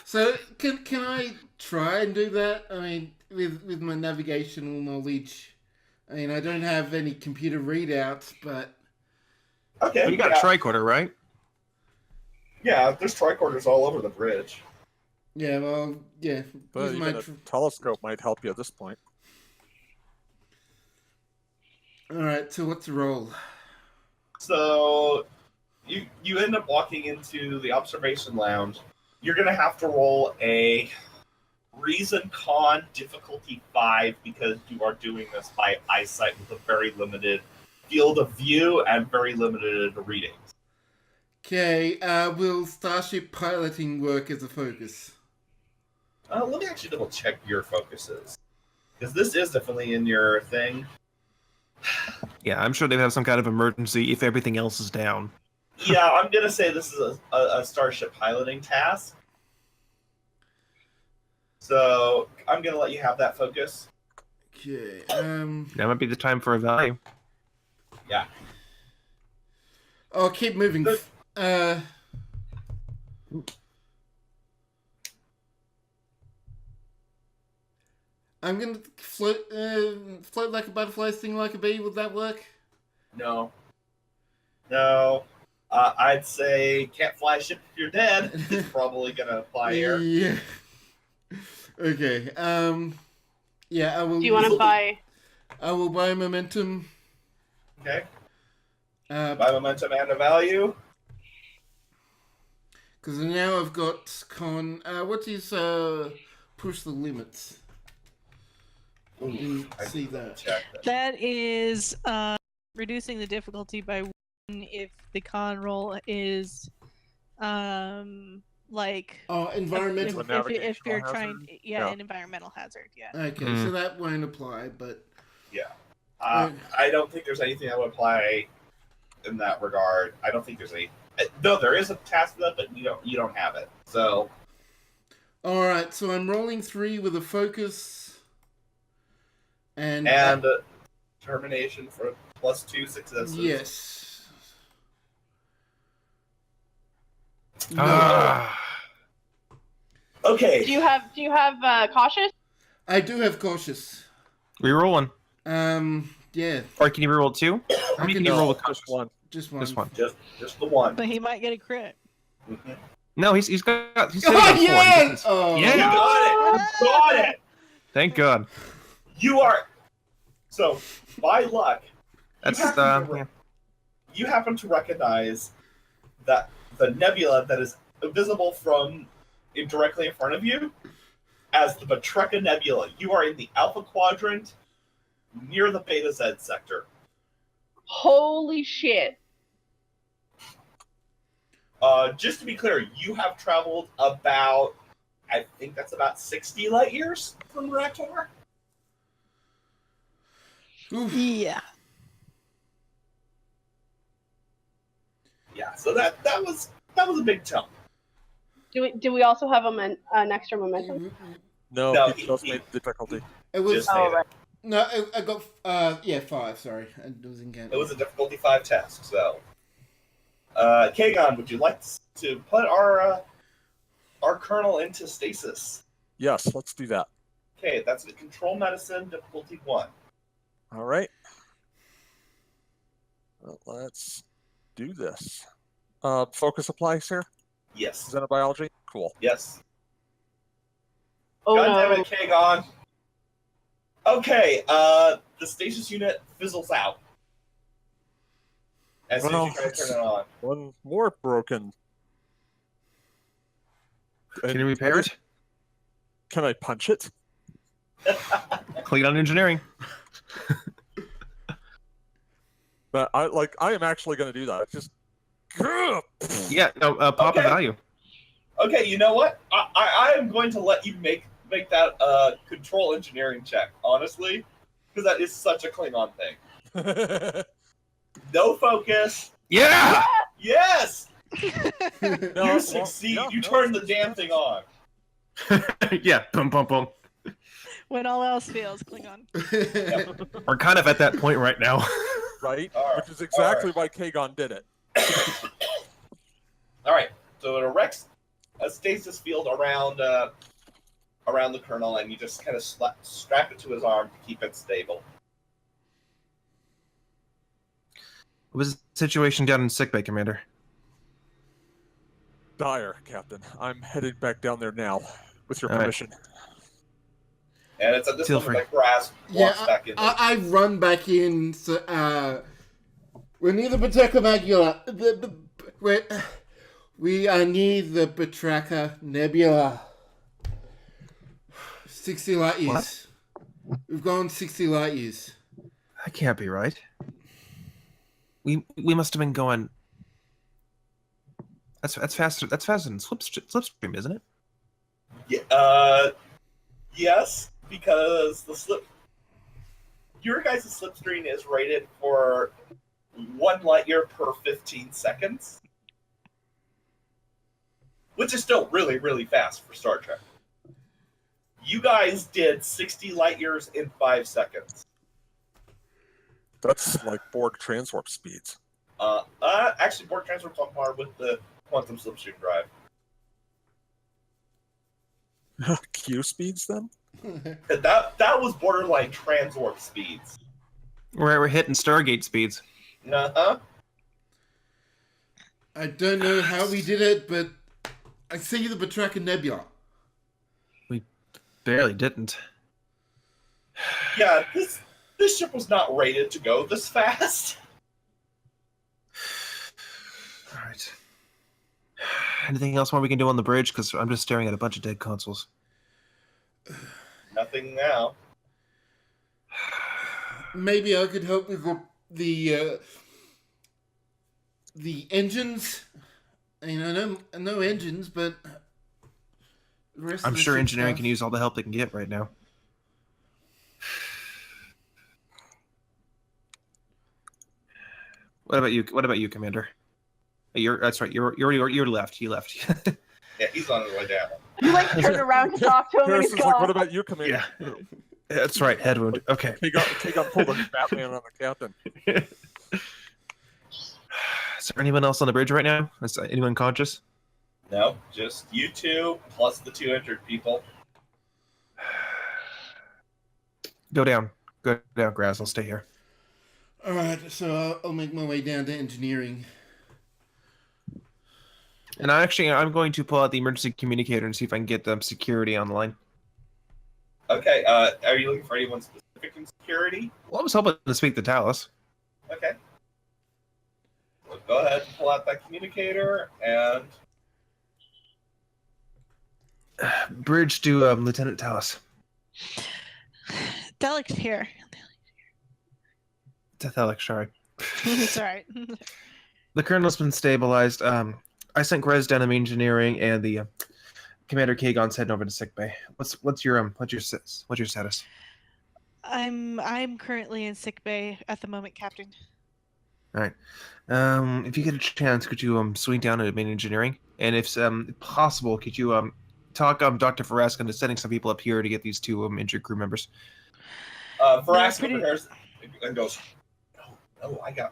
So can I try and do that? I mean, with my navigational knowledge, I mean, I don't have any computer readouts, but Okay. Well, you got a tricorder, right? Yeah, there's tricorders all over the bridge. yeah, well, yeah. But with my even a telescope might help you at this point. All right. So what's the roll? So you end up walking into the observation lounge. You're gonna have to roll a Reason Con difficulty 5 because you are doing this by eyesight with a very limited field of view and very limited readings. Okay, will starship piloting work as a focus? Let me actually double check your focuses. Because this is definitely in your thing. Yeah, I'm sure they have some kind of emergency if everything else is down. Yeah, I'm going to say this is a starship piloting task. So I'm going to let you have that focus. Okay, That might be the time for a value. Yeah. I'll keep moving. Good. I'm gonna float like a butterfly, sting like a bee. Would that work? No. No. I'd say can't fly a ship if you're dead. It's probably going to apply here. Yeah. Okay. Yeah, I will. Do you want to buy? I will buy momentum. Okay. By momentum and a value. Because now I've got con. What is push the limits? Ooh, I See need to that. check that. That is reducing the difficulty by 1 if the con roll is like Oh, environmental. if navigational you're hazard? trying Yeah. an environmental hazard, yeah. Okay, so that won't apply, but Yeah. I don't think there's anything that would apply in that regard. I don't think there's any. No, there is a task for that, but you don't have it. So all right. So I'm rolling 3 with a focus, and determination for +2 successes. yes. No. Ah. Okay. Do you have cautious? I do have cautious. Reroll one. Yeah, Or can you reroll 2? How many can you roll with Just one. just one. Just one. Just the one. But he might get a crit. Mhm. No, he's sitting Oh on 4. yes! Oh. You Yeah. got it. You got it. Thank God. You are. So by luck, That's you happen to recognize that the nebula that is visible from directly in front of you as the Betreka Nebula. You are in the Alpha Quadrant near the Beta Z sector. Holy shit! Just to be clear, you have traveled about, I think that's about 60 light years from Rator. Oof. Yeah. Yeah, so that was a big jump. Do we also have an extra momentum? No, No, he just made the difficulty. It was Just Oh made it. right. no. I got 5. Sorry, it was in count. It was a difficulty 5 test. So, Kagon, would you like to put our kernel into stasis? Yes, let's do that. Okay, that's the control medicine difficulty 1. All right. Well, let's do this. Focus applies here? Yes. Xenobiology? Cool. Yes. Oh God no. damn it, Kagon. Okay, the stasis unit fizzles out as soon as you try to turn it on. One more broken. Can you repair it? Can I punch it? Klingon engineering. But I am actually going to do that. It's just. Yeah, no, pop Okay. a value. Okay, you know what? I am going to let you make that control engineering check, honestly, because that is such a Klingon thing. No focus. Yeah! Yes! No, You succeed. well, You no, turn the it's- damn thing on. Yeah, boom, boom, boom. When all else fails, Klingon. We're kind of at that point right now. Right? All right, Which is exactly all why Kagon did it. All right, so it erects a stasis field around the kernel, and you just kind of strap it to his arm to keep it stable. What was the situation down in sickbay, Commander? Dire, Captain. I'm headed back down there now, with your All right. permission. And it's at this Feel moment free. that Grass walks back in. I run back in. So, we're near the Betreka Nebula. We are near the Batraka Nebula. 60 light years. We've gone 60 light years. That can't be right. We must have been going. That's faster. That's faster than Slipstream, isn't it? Yeah. Yes, because your guys' slipstream is rated for 1 light year per 15 seconds, which is still really, really fast for Star Trek. You guys did 60 light years in 5 seconds. That's like Borg transwarp speeds. Actually, Borg transwarp's on par with the quantum slipstream drive. Q speeds, then? That was borderline transwarp speeds. We're hitting Stargate speeds. Uh-huh. I don't know how we did it, but I see the Batraka Nebula. We barely didn't. Yeah, this ship was not rated to go this fast. All right. Anything else more we can do on the bridge? Because I'm just staring at a bunch of dead consoles. Nothing now. Maybe I could help with the engines. I mean, I know engines, but the rest I'm of the sure ship engineering stuff- can use all the help they can get right now. What about you? What about you, Commander? That's right. You're left. You left. Yeah, he's on his way down. You like turn around to talk to him and he's Harrison's like, what gone. about you, Commander? Yeah. That's right. Head wound. Okay. Take on pulled a Batman on the captain. Is there anyone else on the bridge right now? Is anyone conscious? No, just you two plus the 2 injured people. Go down. Go down, Graz. I'll stay here. All right, so I'll make my way down to engineering. And I'm going to pull out the emergency communicator and see if I can get them security on the line. Okay, are you looking for anyone specific in security? Well, I was hoping to speak to Talos. Okay. Well, go ahead and pull out that communicator and... Bridge to Lieutenant Talos. Delik's here. Tethelic, sorry. It's alright. The colonel's been stabilized. I sent Grez down to engineering, and the Commander Kagon's heading over to sickbay. What's your status? I'm currently in sick bay at the moment, Captain. All right. If you get a chance, could you swing down to main engineering? And if possible, could you talk Dr. Farask into setting some people up here to get these 2 injured crew members? Farask pretty- prepares and goes, no, I can't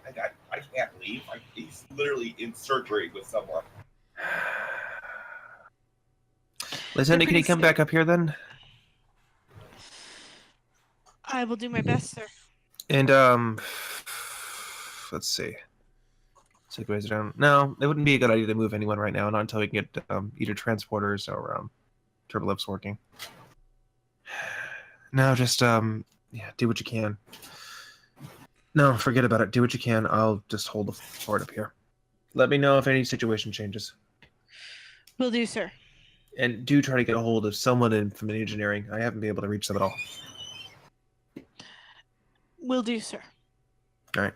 leave. He's literally in surgery with someone. Lieutenant, can you come back up here then? I will do my best, sir. And let's see. Segways down. No, it wouldn't be a good idea to move anyone right now, not until we can get either transporters or turbolifts working. No, just do what you can. No, forget about it. Do what you can. I'll just hold the fort up here. Let me know if any situation changes. Will do, sir. And do try to get a hold of someone from engineering. I haven't been able to reach them at all. Will do, sir. All right.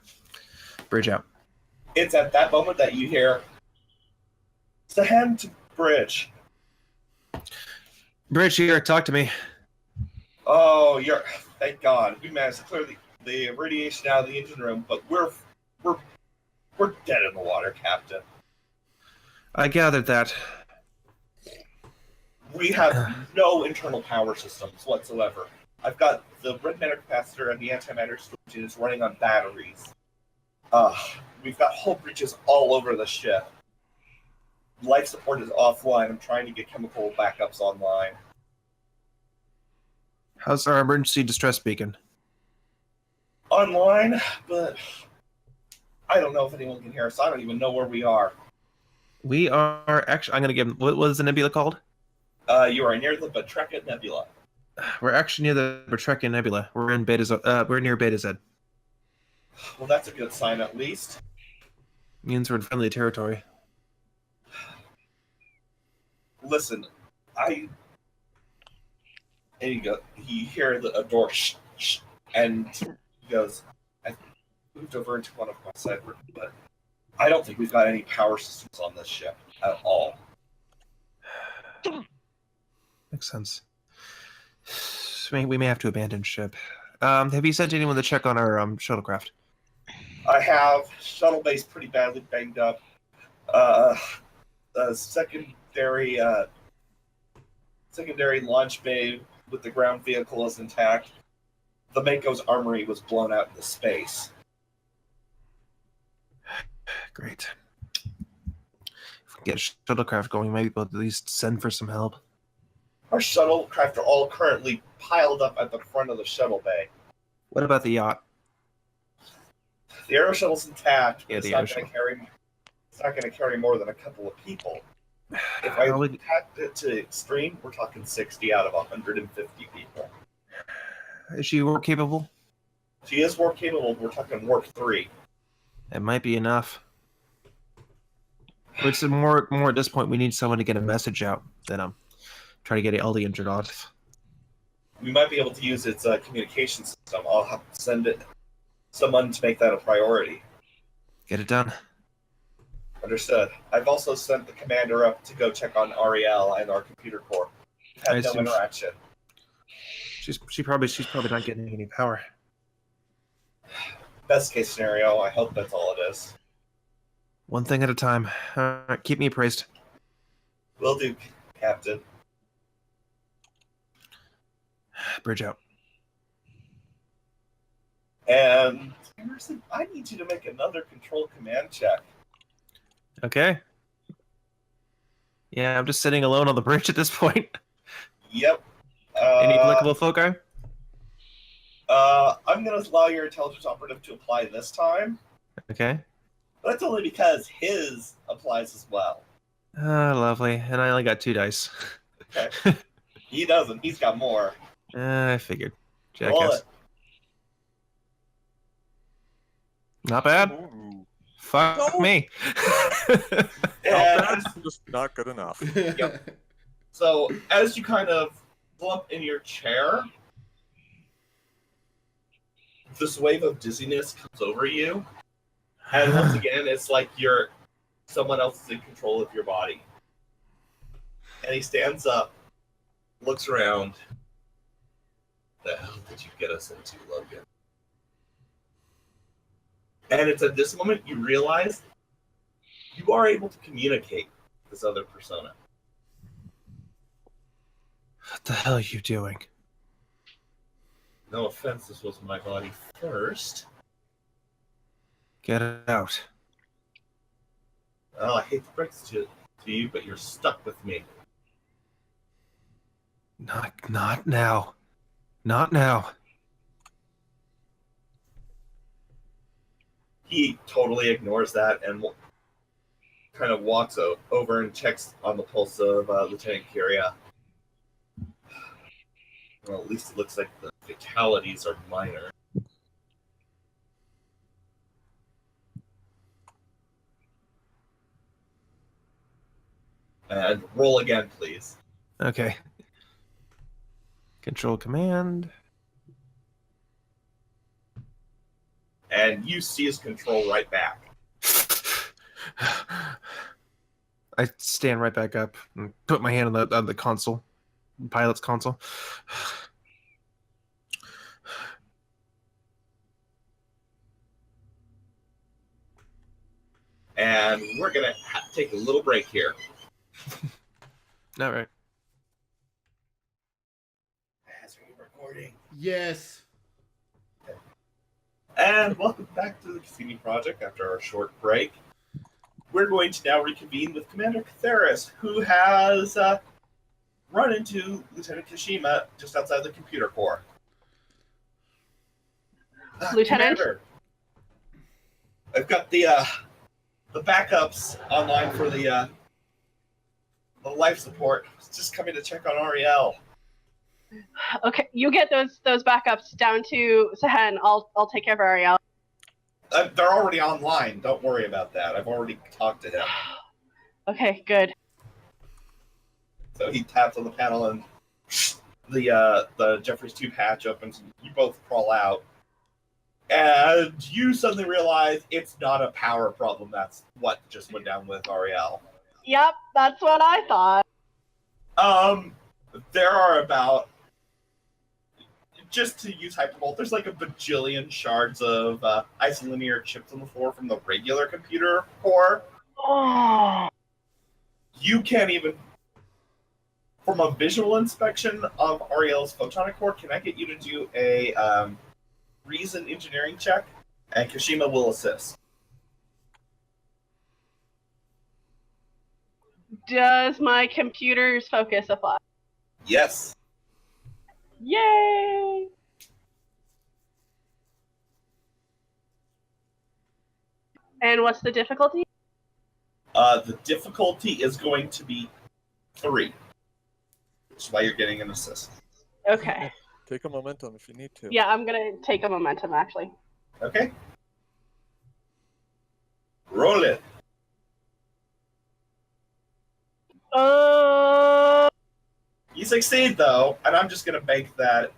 Bridge out. It's at that moment that you hear, "Send to bridge." Bridge here. Talk to me. Oh, thank God. We managed to clear the radiation out of the engine room, but we're dead in the water, Captain. I gathered that. We have no internal power systems whatsoever. I've got the red matter capacitor and the antimatter storage units running on batteries. We've got hull breaches all over the ship. Life support is offline. I'm trying to get chemical backups online. How's our emergency distress beacon? Online, but I don't know if anyone can hear us. I don't even know where we are. We are actually. I'm going to give. What was the nebula called? You are near the Batreka Nebula. We're actually near the Bertrekian Nebula. We're in Beta. We're near Beta Z. Well, that's a good sign, at least. Means we're in friendly territory. Listen, and he hears a door and he goes, I moved over into one of my side rooms, but I don't think we've got any power systems on this ship at all. Makes sense. We may have to abandon ship. Have you sent anyone to check on our shuttlecraft? I have shuttle base pretty badly banged up. The secondary launch bay with the ground vehicle is intact. The Mako's armory was blown out into space. Great. If we get shuttlecraft going, maybe we'll at least send for some help. Our shuttlecraft are all currently piled up at the front of the shuttle bay. What about the yacht? The aero shuttle's intact, but Yeah, it's the not air going to carry more than a couple of people. If I tacked it to extreme, we're talking 60 out of 150 people. Is she warp capable? She is warp capable. We're talking warp 3. It might be enough. Which is more at this point, we need someone to get a message out than try to get all the injured off. We might be able to use its communication system. I'll have to send someone to make that a priority. Get it done. Understood. I've also sent the commander up to go check on Ariel and our computer core. Had no interaction. She's probably not getting any power. Best case scenario, I hope that's all it is. One thing at a time. Keep me appraised. Will do, Captain. Bridge out. And Emerson, I need you to make another control command check. Okay. Yeah, I'm just sitting alone on the bridge at this point. Yep. Any applicable foci? I'm going to allow your intelligence operative to apply this time. Okay. But that's only because his applies as well. Lovely. And I only got 2 dice. Okay. He doesn't. He's got more. I figured. Roll Jackass. it. Not bad. Ooh. Fuck No. me. Well, And that's just not good enough. Yep. So as you kind of flump in your chair, this wave of dizziness comes over you. And once again, it's like someone else is in control of your body. And he stands up, looks around. The hell did you get us into, Logan? And it's at this moment you realize you are able to communicate with this other persona. What the hell are you doing? No offense, this was my body first. Get it out. Oh, I hate to break this to you, but you're stuck with me. Not now. Not now. He totally ignores that and kind of walks over and checks on the pulse of Lieutenant Kyria. Well, at least it looks like the fatalities are minor. And roll again, please. Okay. Control command. And you see his control right back. I stand right back up and put my hand on the console, pilot's console. And we're going to take a little break here. All right. Are you recording? Yes. And welcome back to the Cassini Project after our short break. We're going to now reconvene with Commander Catheris, who has run into Lieutenant Kashima just outside the computer core. Lieutenant? Commander, I've got the backups online for the life support. Just coming to check on Ariel. Okay, you get those backups down to Sahan. I'll take care of Ariel. They're already online. Don't worry about that. I've already talked to him. Okay, good. So he taps on the panel, and the Jeffries tube hatch opens, and you both crawl out. And you suddenly realize it's not a power problem. That's what just went down with Ariel. Yep, that's what I thought. There are about, just to use hyperbole, there's like a bajillion shards of isolinear chips on the floor from the regular computer core. Oh. You can't even, from a visual inspection of Ariel's photonic core, can I get you to do a reason engineering check? And Kashima will assist. Does my computer's focus apply? Yes. Yay! And what's the difficulty? The difficulty is going to be 3. Which is why you're getting an assist. Okay. Take a momentum if you need to. Yeah, I'm gonna take a momentum, actually. Okay. Roll it. You succeed, though, and I'm just going to bank that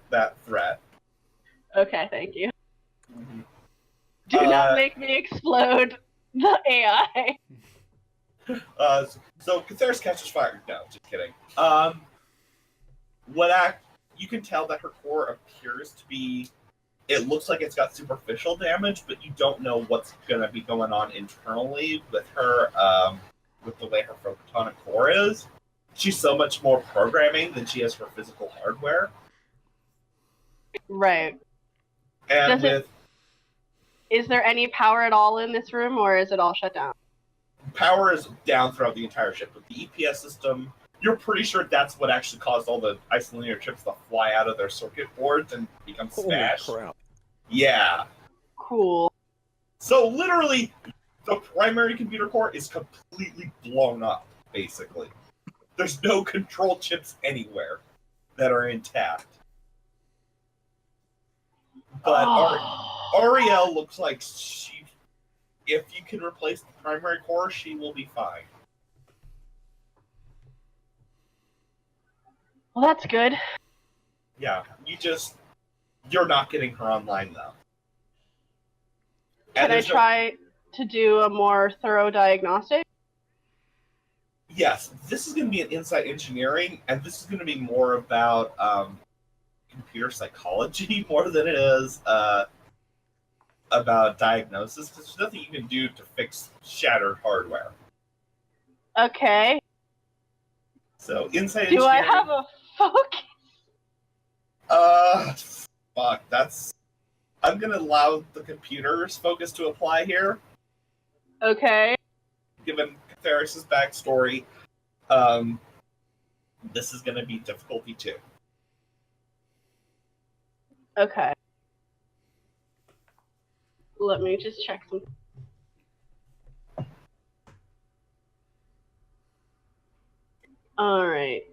threat. Okay, thank you. Do not make me explode the AI. So Cathars catches fire. No, just kidding. You can tell that her core appears to be. It looks like it's got superficial damage, but you don't know what's going to be going on internally with her, with the way her photonic core is. She's so much more programming than she is for physical hardware. Right. And is there any power at all in this room, or is it all shut down? Power is down throughout the entire ship. With the EPS system, you're pretty sure that's what actually caused all the isolinear chips to fly out of their circuit boards and become smashed. Holy crap. Yeah. Cool. So literally, the primary computer core is completely blown up, basically. There's no control chips anywhere that are intact. But Ariel looks like if you can replace the primary core, she will be fine. Well, that's good. Yeah, you're not getting her online, though. Can I try to do a more thorough diagnostic? Yes, this is going to be an insight engineering, and this is going to be more about computer psychology more than it is about diagnosis, because there's nothing you can do to fix shattered hardware. Okay. So, insight engineering... Do I engineering... have a focus? Fuck, that's... I'm going to allow the computer's focus to apply here. Okay. Given Cathars' backstory, this is going to be difficulty 2. Okay. Let me just check some. All right.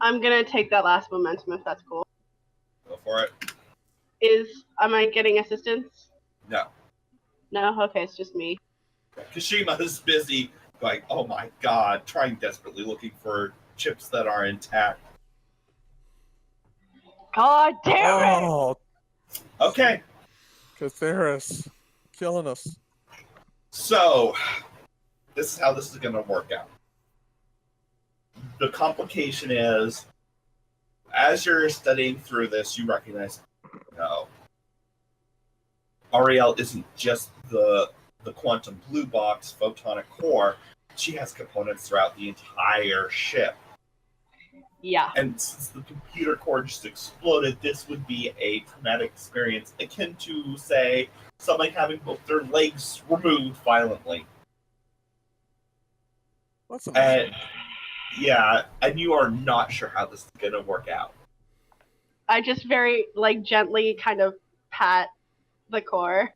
I'm gonna take that last momentum if that's cool. Go for it. Am I getting assistance? No. No? Okay, it's just me. Kashima is busy, like, oh my god, trying desperately looking for chips that are intact. God damn it! Oh, okay. Catharis, killing us. So, this is how this is going to work out. The complication is, as you're studying through this, you recognize, no, Ariel isn't just the quantum blue box photonic core. She has components throughout the entire ship. Yeah. And since the computer core just exploded, this would be a traumatic experience akin to, say, somebody having both their legs removed violently. That's amazing. Yeah, and you are not sure how this is going to work out. I just very, gently kind of pat the core.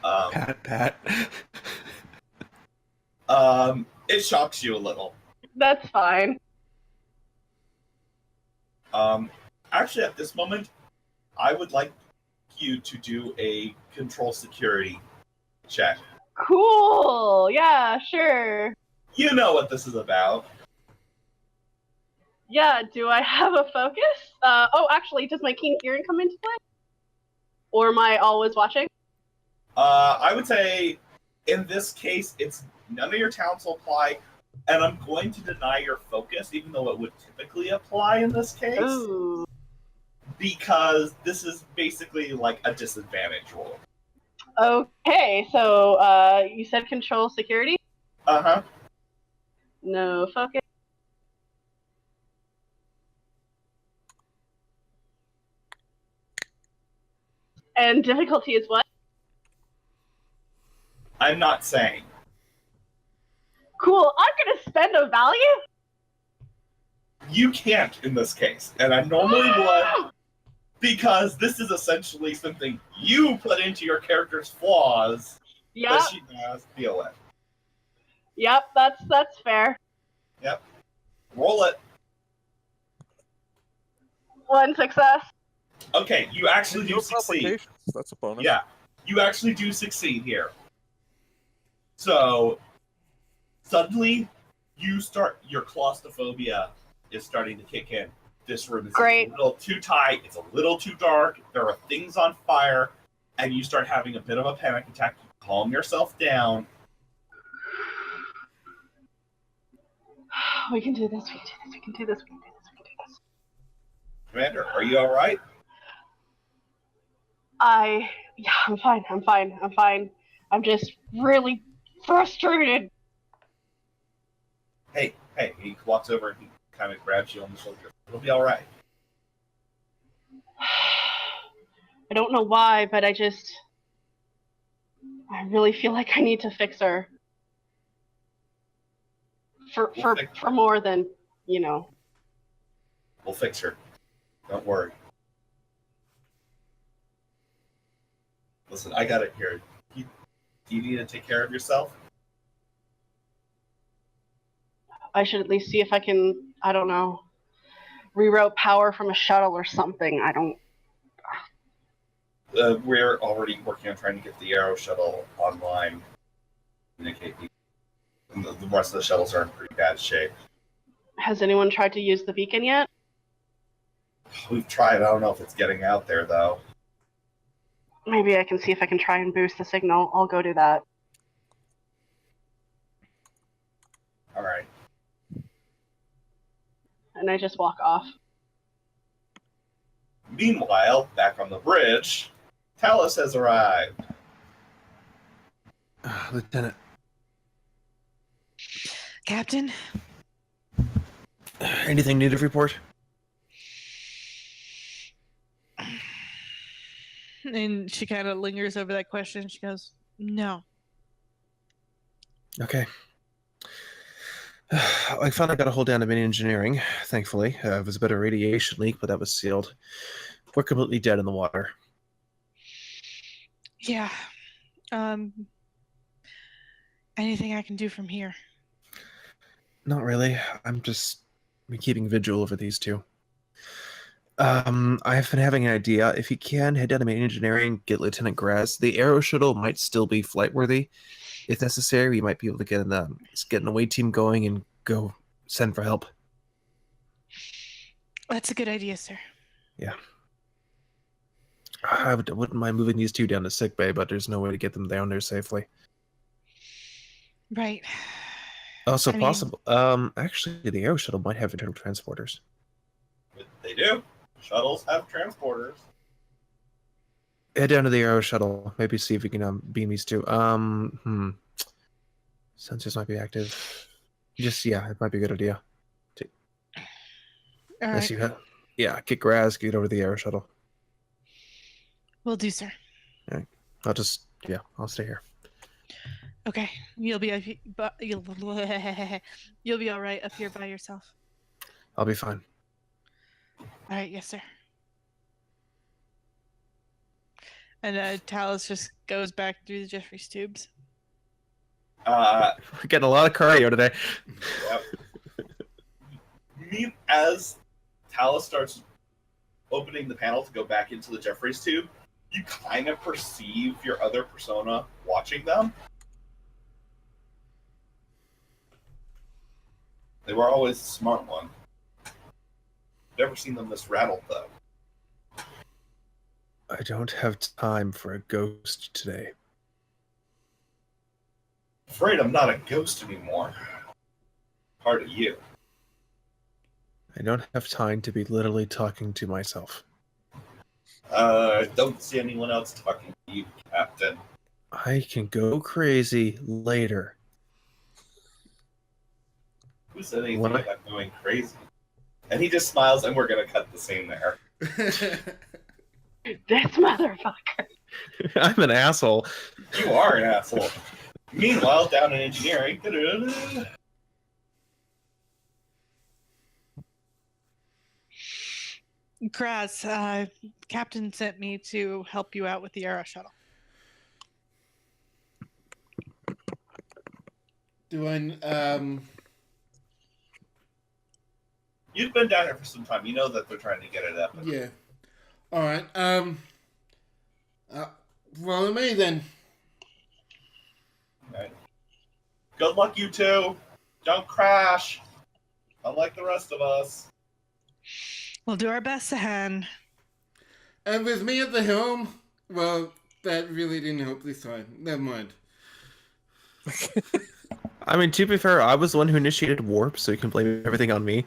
Pat. It shocks you a little. That's fine. Actually, at this moment, I would like you to do a control security check. Cool. Yeah, sure. You know what this is about. Yeah, do I have a focus? Actually, does my keen hearing come into play? Or am I always watching? I would say, in this case, it's none of your talents will apply, and I'm going to deny your focus, even though it would typically apply in this case, Ooh. because this is basically like a disadvantage roll. Okay, so you said control security? Uh-huh. No focus. And difficulty is what? I'm not saying. Cool, I'm gonna spend a value? You can't in this case, and I normally would, because this is essentially something you put into your character's flaws Yep, that she has to deal with. yep, that's fair. Yep. Roll it. 1 success. Okay, you actually do No succeed. complications. That's a bonus. Yeah, you actually do succeed here. So, suddenly, your claustrophobia is starting to kick in. This room is Great. a little too tight, it's a little too dark, there are things on fire, and you start having a bit of a panic attack. You calm yourself down. We can do this, we can do this. Commander, are you alright? I'm fine. I'm just really frustrated. Hey, he walks over and he kind of grabs you on the shoulder. It'll be alright. I don't know why, but I really feel like I need to fix her. For more than, We'll fix her. Don't worry. Listen, I got it here. Do you need to take care of yourself? I should at least see if I can, I don't know, reroute power from a shuttle or something. I don't. We're already working on trying to get the Arrow shuttle online. The rest of the shuttles are in pretty bad shape. Has anyone tried to use the beacon yet? We've tried. I don't know if it's getting out there, though. Maybe I can see if I can try and boost the signal. I'll go do that. All right. And I just walk off. Meanwhile, back on the bridge, Talus has arrived. Lieutenant. Captain? Anything new to report? And she kind of lingers over that question. She goes, no. Okay. I finally got a hold down of engineering, thankfully. It was a bit of a radiation leak, but that was sealed. We're completely dead in the water. Yeah. Anything I can do from here? Not really. I'm just keeping vigil over these two. I've been having an idea. If you can, head down to main engineering, get Lieutenant Graz. The Arrow shuttle might still be flight-worthy. If necessary, we might be able to get an away team going and go send for help. That's a good idea, sir. Yeah. I wouldn't mind moving these two down to sickbay, but there's no way to get them down there safely. Right. Also I mean- possible. Actually, the Arrow shuttle might have internal transporters. They do. Shuttles have transporters. Head down to the Arrow shuttle. Maybe see if we can beam these two. Sensors might be active. It might be a good idea. All Unless right. get Graz, get over the Arrow shuttle. Will do, sir. I'll stay here. Okay. You'll be you'll be all right up here by yourself. I'll be fine. All right. Yes, sir. And Talus just goes back through the Jeffries tubes. We're getting a lot of cardio today. As Talus starts opening the panel to go back into the Jeffries tube, you kind of perceive your other persona watching them. They were always the smart one. Never seen them this rattled, though. I don't have time for a ghost today. Afraid I'm not a ghost anymore. Part of you. I don't have time to be literally talking to myself. Don't see anyone else talking to you, Captain. I can go crazy later. Who said anything What? about going crazy? And he just smiles, and we're gonna cut the scene there. This motherfucker. I'm an asshole. You are an asshole. Meanwhile, down in engineering, Kraz, Captain sent me to help you out with the Era shuttle. Do I, you've been down here for some time. You know that they're trying to get it up. yeah. Alright, follow me then. Okay. Good luck, you two. Don't crash. Unlike the rest of us. We'll do our best, Sahan. And with me at the helm, well, that really didn't help this time. Never mind. I mean, to be fair, I was the one who initiated warp, so you can blame everything on me.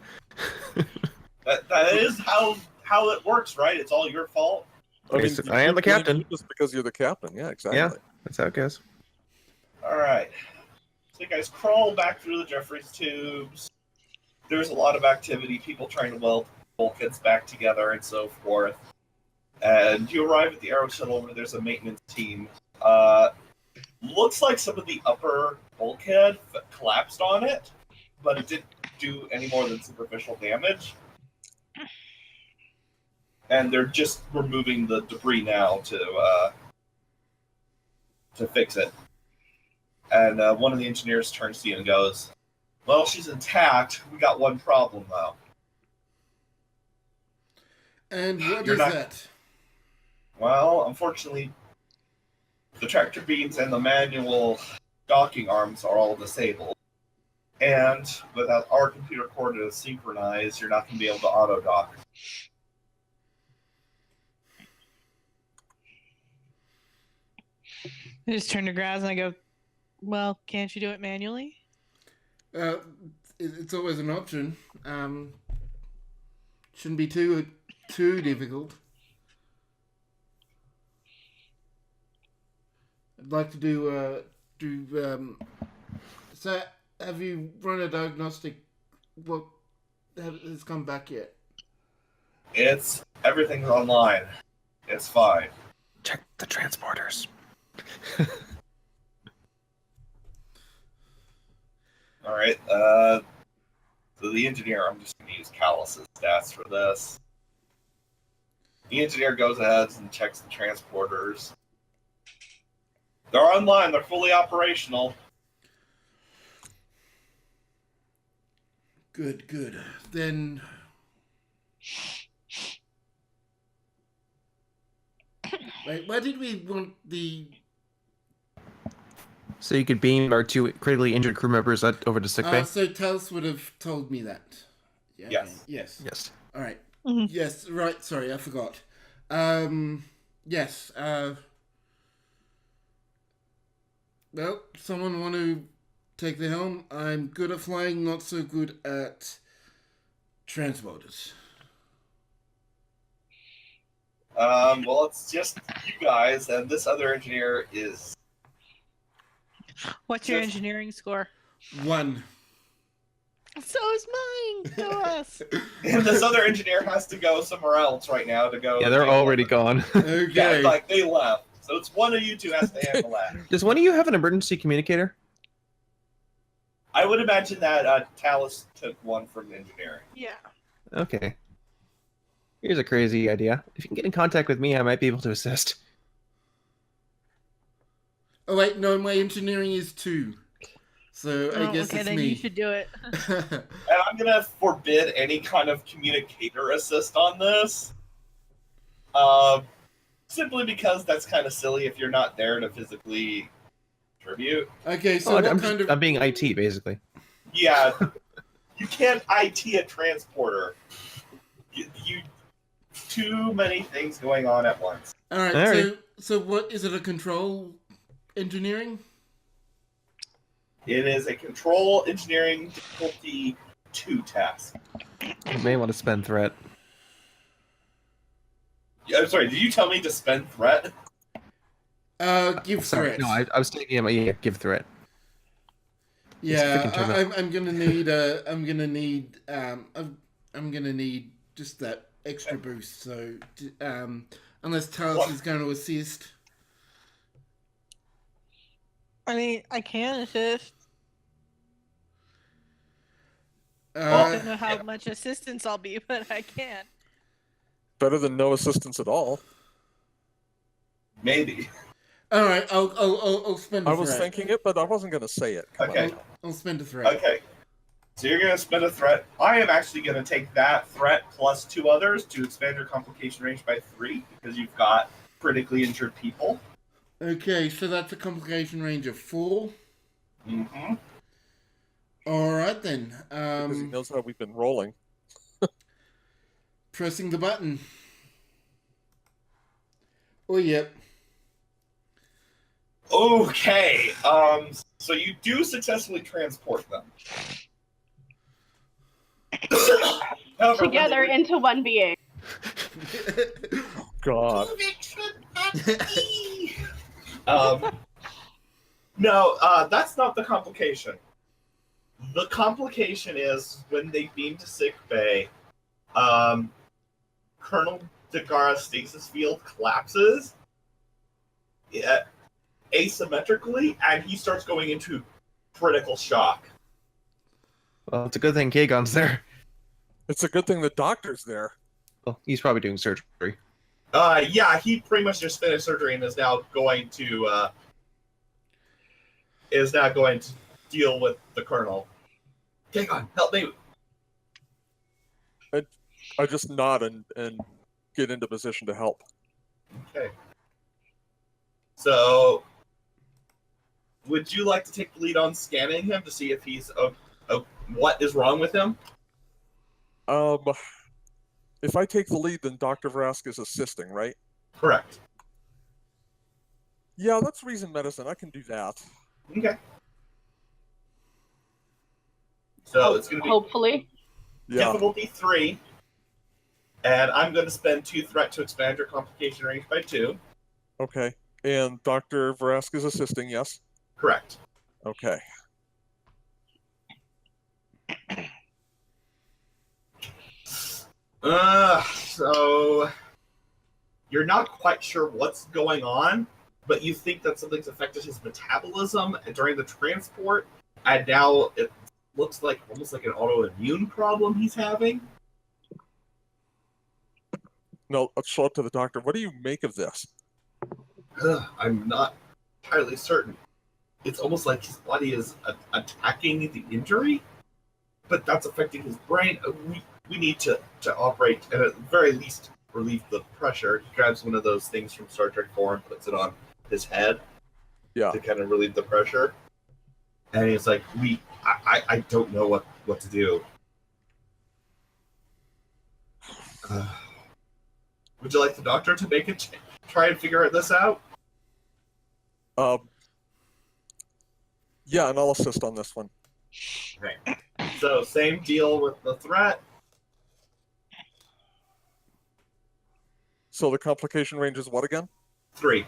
That is how it works, right? It's all your fault. I mean, I am the captain. Just because you're the captain, yeah, exactly. Yeah. That's how it goes. All right. So you guys crawl back through the Jeffries tubes. There's a lot of activity, people trying to weld bulkheads back together and so forth. And you arrive at the Aero Shuttle where there's a maintenance team. Looks like some of the upper bulkhead collapsed on it, but it didn't do any more than superficial damage. And they're just removing the debris now to fix it. And one of the engineers turns to you and goes, "Well, she's intact. We got one problem, though." And what You're is not- that? Well, unfortunately, the tractor beams and the manual docking arms are all disabled. And without our computer coordinates synchronized, you're not going to be able to auto-dock. I just turn to Graz and I go, well, can't you do it manually? It's always an option. Shouldn't be too difficult. I'd like to do. So, have you run a diagnostic? What has come back yet? Everything's online. It's fine. Check the transporters. All right. So the engineer, I'm just going to use Callus's stats for this. The engineer goes ahead and checks the transporters. They're online. They're fully operational. Good. Then. Wait, why did we want the? So you could beam our two critically injured crew members over to sickbay? So Talos would have told me that. Yeah, Yes. okay. Yes. Yes. All right. Mhm. Yes. Right. Sorry, I forgot. Yes. Well, someone want to take the helm? I'm good at flying, not so good at transporters. Well, it's just you guys, and this other engineer is... What's your Just- engineering score? 1. So is mine. Go us. And this other engineer has to go somewhere else right now to go... Yeah, they're handle already it. gone. Yeah, Okay. like, they left. So it's one of you two has to handle that. Does one of you have an emergency communicator? I would imagine that Talus took one from engineering. Yeah. Okay. Here's a crazy idea. If you can get in contact with me, I might be able to assist. Oh wait, no, my engineering is 2. So I guess okay, it's then me. you should do it. And I'm gonna forbid any kind of communicator assist on this. Simply because that's kind of silly if you're not there to physically contribute. Okay, so Well, what kind of... I'm being IT basically. Yeah, you can't IT a transporter. You too many things going on at once. All right, All right. so what is it? A control engineering? It is a control engineering difficulty 2 task. You may want to spend threat. I'm sorry, did you tell me to spend threat? Give Sorry, threats. no, I was thinking about give threat. Yeah, freaking turn I'm gonna need I'm gonna need just that extra boost. So unless Tails is going to assist. I mean, I can assist. Uh, I don't know how much assistance I'll be, but I can. Better than no assistance at all. Maybe. all right, I'll spend a I threat. was thinking it, but I wasn't going to say it. Come Okay. on. I'll spend a threat. Okay. So you're going to spend a threat. I am actually going to take that threat plus 2 others to expand your complication range by 3 because you've got critically injured people. Okay, so that's a complication range of 4. Mm-hmm. All right then. Because he knows how we've been rolling. Pressing the button. Oh, yep. Okay. So you do successfully transport them. However, Together into one being. God. No, that's not the complication. The complication is when they beam to sick bay, Colonel Dagara's stasis field collapses asymmetrically, and he starts going into critical shock. Well, it's a good thing Kagon's there. It's a good thing the doctor's there. Well, he's probably doing surgery. Yeah, he pretty much just finished surgery and is now going to deal with the Colonel. Kagon, help me! I just nod and get into position to help. Okay. So, would you like to take the lead on scanning him to see if he's what is wrong with him? If I take the lead, then Dr. Vrask is assisting, right? Correct. Yeah, that's reason medicine. I can do that. Okay. So it's going to be Hopefully. Yeah. difficulty 3, and I'm going to spend 2 threat to expand your complication range by 2. Okay. And Dr. Vrask is assisting, yes? Correct. Okay. So you're not quite sure what's going on, but you think that something's affected his metabolism during the transport, and now it looks like almost like an autoimmune problem he's having. No, let's show up to the doctor. What do you make of this? I'm not entirely certain. It's almost like his body is attacking the injury, but that's affecting his brain. We need to operate, and at the very least, relieve the pressure. He grabs one of those things from Star Trek 4 and puts it on his head to kind of relieve the pressure. And he's like, I don't know what to do. Would you like the doctor to make it try and figure this out? Yeah, and I'll assist on this one. Okay. So same deal with the threat. So the complication range is what again? 3.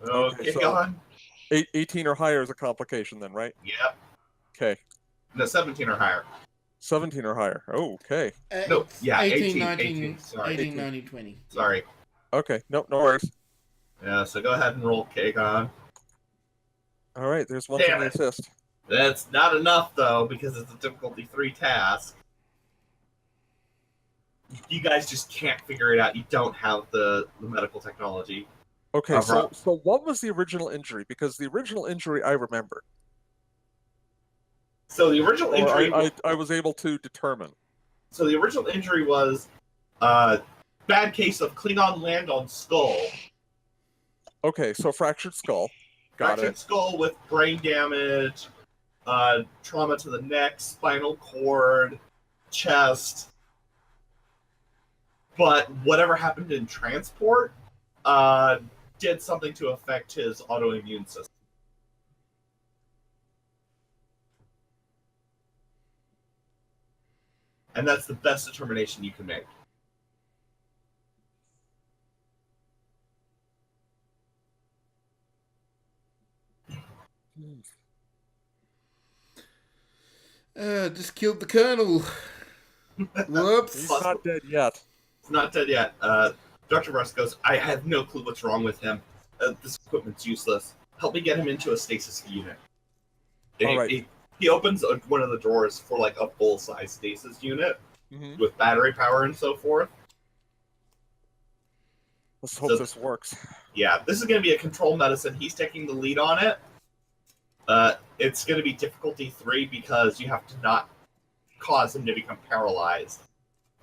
Okay, so- go on. 18 or higher is a complication then, right? Yep. Okay. No, 17 or higher. 17 or higher. Oh, okay. No, It's yeah, 18, 18, 19, 18, sorry. 18, 19, 20. Sorry. Okay. No worries. Yeah, so go ahead and roll Kagon. All right. There's one Damn thing to it. assist. That's not enough, though, because it's a difficulty 3 task. You guys just can't figure it out. You don't have the medical technology. Okay. Rob. So what was the original injury? Because the original injury I remember. So the original injury. I was able to determine. So the original injury was bad case of Klingon land on skull. Okay, so fractured skull. Got Fractured it. skull with brain damage, trauma to the neck, spinal cord, chest. But whatever happened in transport did something to affect his autoimmune system. And that's the best determination you can make. Just killed the colonel. Whoops. He's not dead yet. He's not dead yet. Dr. Russ goes, I have no clue what's wrong with him. This equipment's useless. Help me get him into a stasis unit. All right. He opens one of the drawers for like a full-size stasis unit with battery power and so forth. Let's hope this works. Yeah, this is going to be a control medicine. He's taking the lead on it. It's going to be difficulty 3 because you have to not cause him to become paralyzed.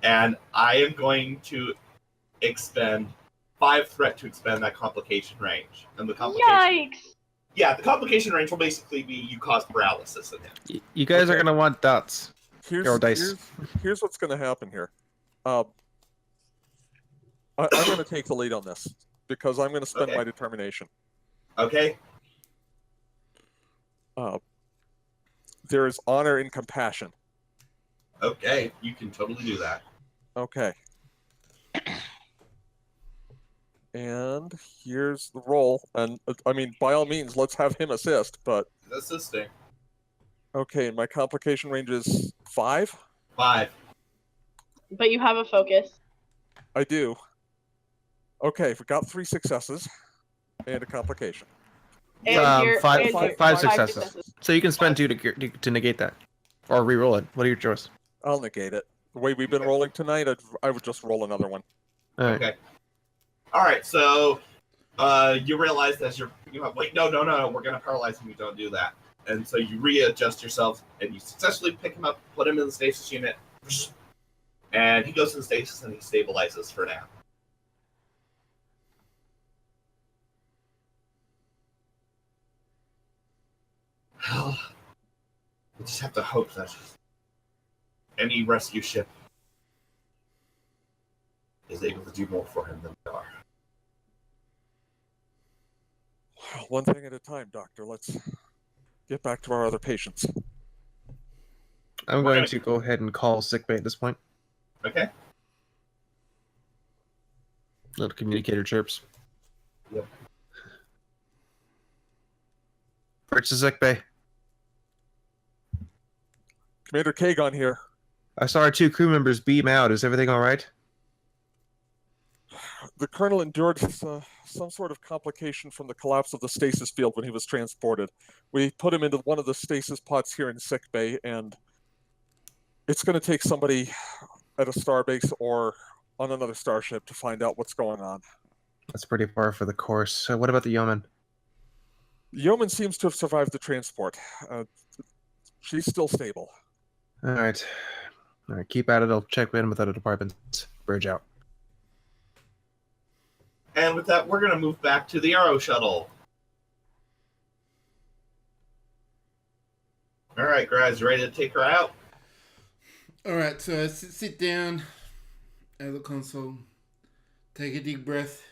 And I am going to expend 5 threat to expend that complication range. And the complication, Yikes! Yeah, the complication range will basically be you cause paralysis in him. You guys are going to want dots. Here's what's going to happen here. I'm going to take the lead on this because I'm going to spend my determination. Okay. There is honor in compassion. Okay, you can totally do that. Okay. And here's the roll. And I mean, by all means, let's have him assist, but... Assisting. Okay, my complication range is 5? 5. But you have a focus. I do. Okay, we got 3 successes and a complication. And five successes. So you can spend 2 to negate that. Or re-roll it. What are your choices? I'll negate it. The way we've been rolling tonight, I would just roll another one. All right. Okay. All right, so you realize that you have, wait, no, we're going to paralyze him. You don't do that. And so you readjust yourself, and you successfully pick him up, put him in the stasis unit, and he goes to the stasis and he stabilizes for now. We just have to hope that any rescue ship is able to do more for him than we are. One thing at a time, Doctor. Let's get back to our other patients. I'm going to go ahead and call sickbay at this point. Okay. Little communicator chirps. Yep. Bridge to sickbay. Commander Kagon here. I saw our 2 crew members beam out. Is everything all right? The Colonel endured some sort of complication from the collapse of the stasis field when he was transported. We put him into one of the stasis pods here in sickbay, and it's going to take somebody at a starbase or on another starship to find out what's going on. That's pretty far for the course. So what about the yeoman? The yeoman seems to have survived the transport. She's still stable. All right, keep at it. I'll check in with other departments. Bridge out. And with that, we're going to move back to the Arrow Shuttle. All right, guys, ready to take her out? All right, so I sit down at the console, take a deep breath,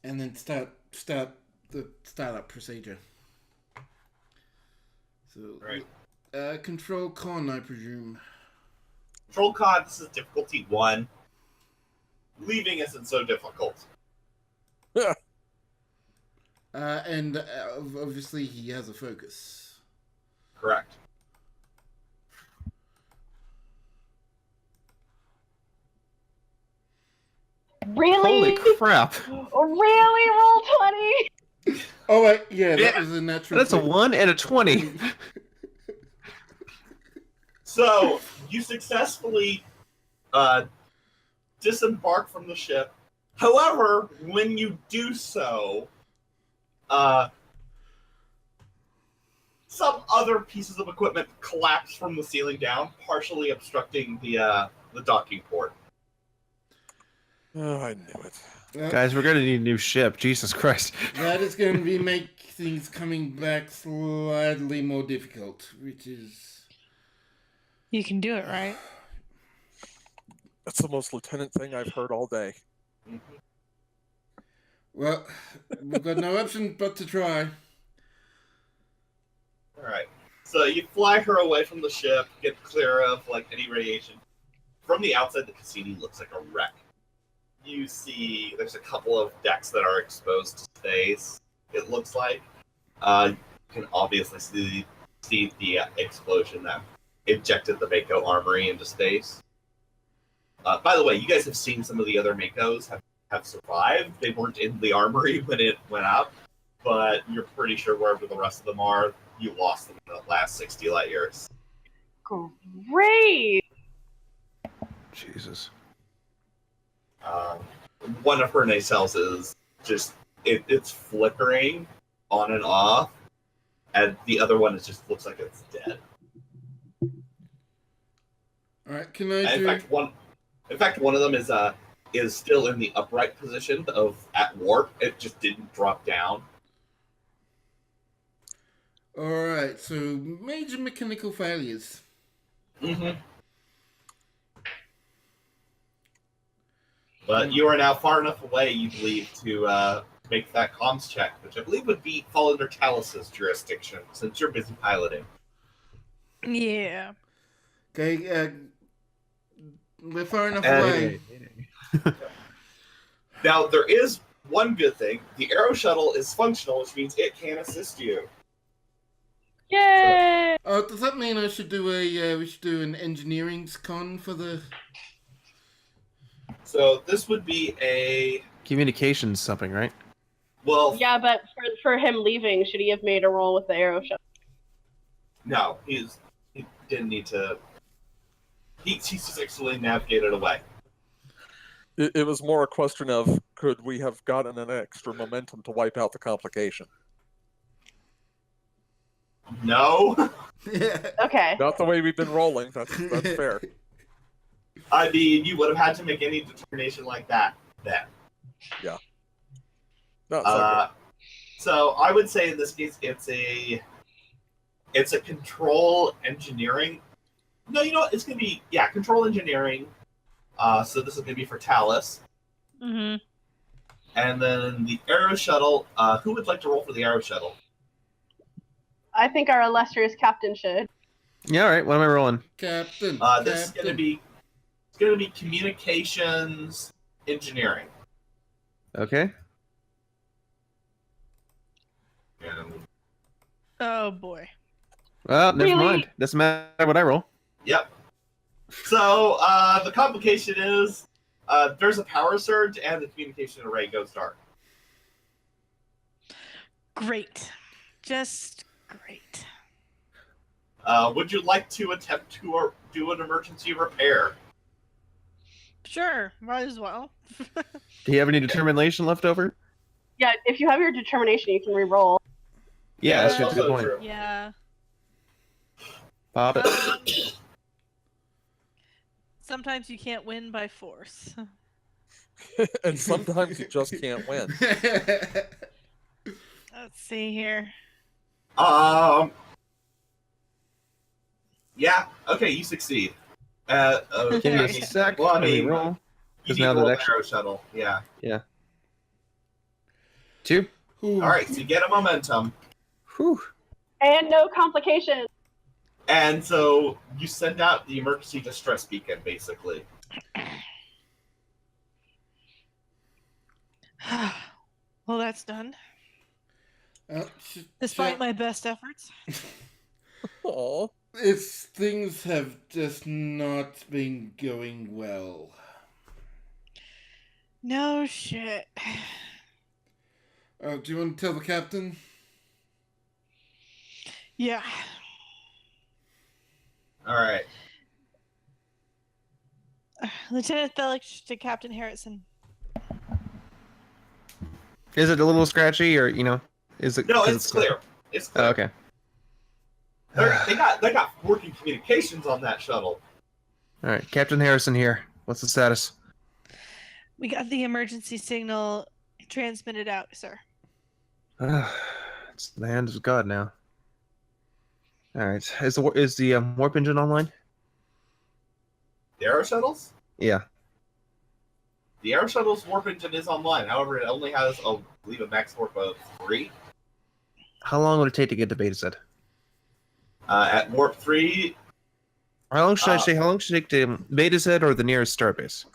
and then start the startup procedure. So, right. Control con, I presume. Control con, this is difficulty 1. Leaving isn't so difficult. And obviously he has a focus. Correct. Really? Holy crap! Really? Roll 20? Oh wait, yeah, that was a natural. That's a 1 and a 20. So, you successfully disembark from the ship. However, when you do so, some other pieces of equipment collapse from the ceiling down, partially obstructing the docking port. Oh, I knew it. Well, Guys, we're gonna need a new ship. Jesus Christ. that is going to make things coming back slightly more difficult, which is... You can do it, right? That's the most lieutenant thing I've heard all day. Well, we've got no option but to try. All right. So you fly her away from the ship, get clear of like any radiation. From the outside, the Cassini looks like a wreck. You see, there's a couple of decks that are exposed to space. It looks like. You can obviously see the explosion that ejected the Mako armory into space. By the way, you guys have seen some of the other Makos have survived. They weren't in the armory when it went up, but you're pretty sure wherever the rest of them are, you lost them in the last 60 light years. Great. Jesus. One of her nacelles is just it's flickering on and off, and the other one just looks like it's dead. All right, can I And do... in fact, one of them is still in the upright position at warp. It just didn't drop down. All right, so major mechanical failures. Mm-hmm. But you are now far enough away, you believe, to make that comms check, which I believe would fall under Talus's jurisdiction, since you're busy piloting. Yeah. Okay, we're far enough away. Now, there is one good thing. The Aero Shuttle is functional, which means it can assist you. Yay! Oh, does that mean I should do we should do an engineering con for the... So this would be a... Communications something, right? Well, Yeah, but for him leaving, should he have made a roll with the arrow shot? no, he didn't need to... He successfully navigated away. It was more a question of, could we have gotten an extra momentum to wipe out the complication? No? Okay. Not the way we've been rolling. That's fair. I mean, you would have had to make any determination like that then. Yeah. No, it's not So I would say in this case it's a control engineering. No, you know what? It's gonna be control engineering. So this is gonna be for Talus. Mm-hmm. And then the Aero Shuttle. Who would like to roll for the Aero Shuttle? I think our illustrious captain should. Yeah, all right. What am I rolling? Captain. This is gonna be communications engineering. Okay. And, Oh boy. Well, never Really? mind. Doesn't matter what I roll. yep. So the complication is there's a power surge and the communication array goes dark. Great. Just great. Would you like to attempt to do an emergency repair? Sure, might as well. Do you have any determination left over? Yeah, if you have your determination, you can re-roll. Yeah, that's a also good point. true. Yeah. Pop it. Sometimes you can't win by force. And sometimes you just can't win. Let's see here. Yeah. Okay, you succeed. Give me a sec. Well, I Let me mean, roll. you 'Cause need now to that roll the extra- Aero Shuttle. Yeah. 2. Ooh. All right. So you get a momentum, Whew. And no complications. and so you send out the emergency distress beacon, basically. Well, that's done. Despite Despite my best efforts. Aw. things have just not been going well. No shit. Do you want to tell the captain? Yeah. All right. Lieutenant Felix to Captain Harrison. Is it a little scratchy, or is it? No, 'cause it's clear. It's clear. Oh, okay. They got working communications on that shuttle. All right, Captain Harrison here. What's the status? We got the emergency signal transmitted out, sir. It's the hand of God now. All right, is the warp engine online? The Aero Shuttles? Yeah. The Aero Shuttle's warp engine is online. However, it only has, I believe, a max warp of 3. How long would it take to get to Beta Z? At warp 3, How long should I say? How long should it take to Beta Z or the nearest starbase?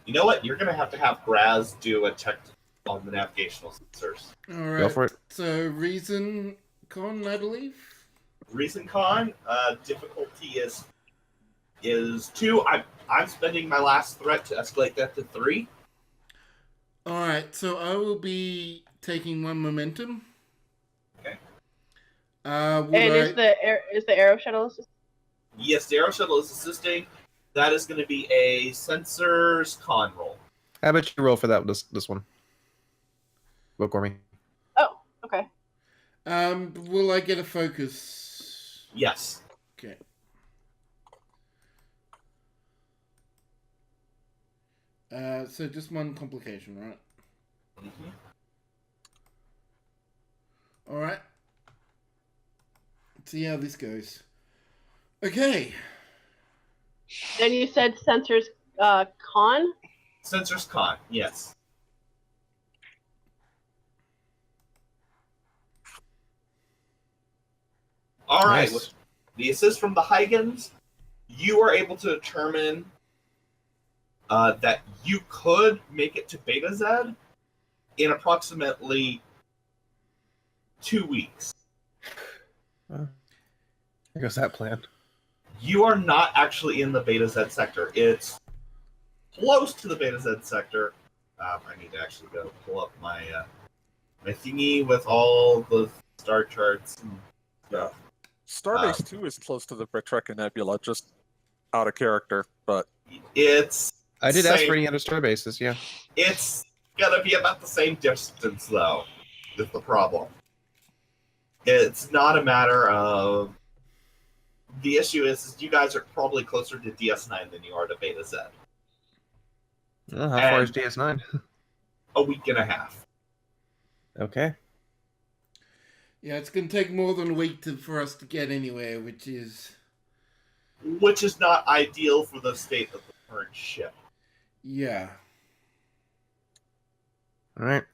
you know what? You're going to have Graz do a check on the navigational sensors. All right. Go for it. So Reason Con, I believe. Reason Con, difficulty is 2. I'm spending my last threat to escalate that to 3. All right. So I will be taking 1 momentum. Okay. Is the Aero Shuttle assisting? Yes, the Aero Shuttle is assisting. That is going to be a sensors con roll. How about you roll for that this one? Look for me. Oh, okay. Will I get a focus? Yes. Okay. So just 1 complication, right? Mm-hmm. All right. Let's see how this goes. Okay. Then you said sensors con? Sensors con, yes. All right. Nice. With the assist from the Huygens, you are able to determine that you could make it to Beta Z in approximately 2 weeks. There goes that plan. You are not actually in the Beta Z sector. It's close to the Beta Z sector. I need to actually go pull up my my thingy with all the star charts and stuff. Starbase 2 is close to the Bretreka Nebula, just out of character, but It's I did ask same- for any other starbases. Yeah. It's gonna be about the same distance, though. Is the problem. It's not a matter of. The issue is you guys are probably closer to DS9 than you are to Beta Z. Well, how far And- is DS9? A week and a half. Okay. Yeah, it's going to take more than a week for us to get anywhere, which is Not ideal for the state of the current ship. yeah. All right.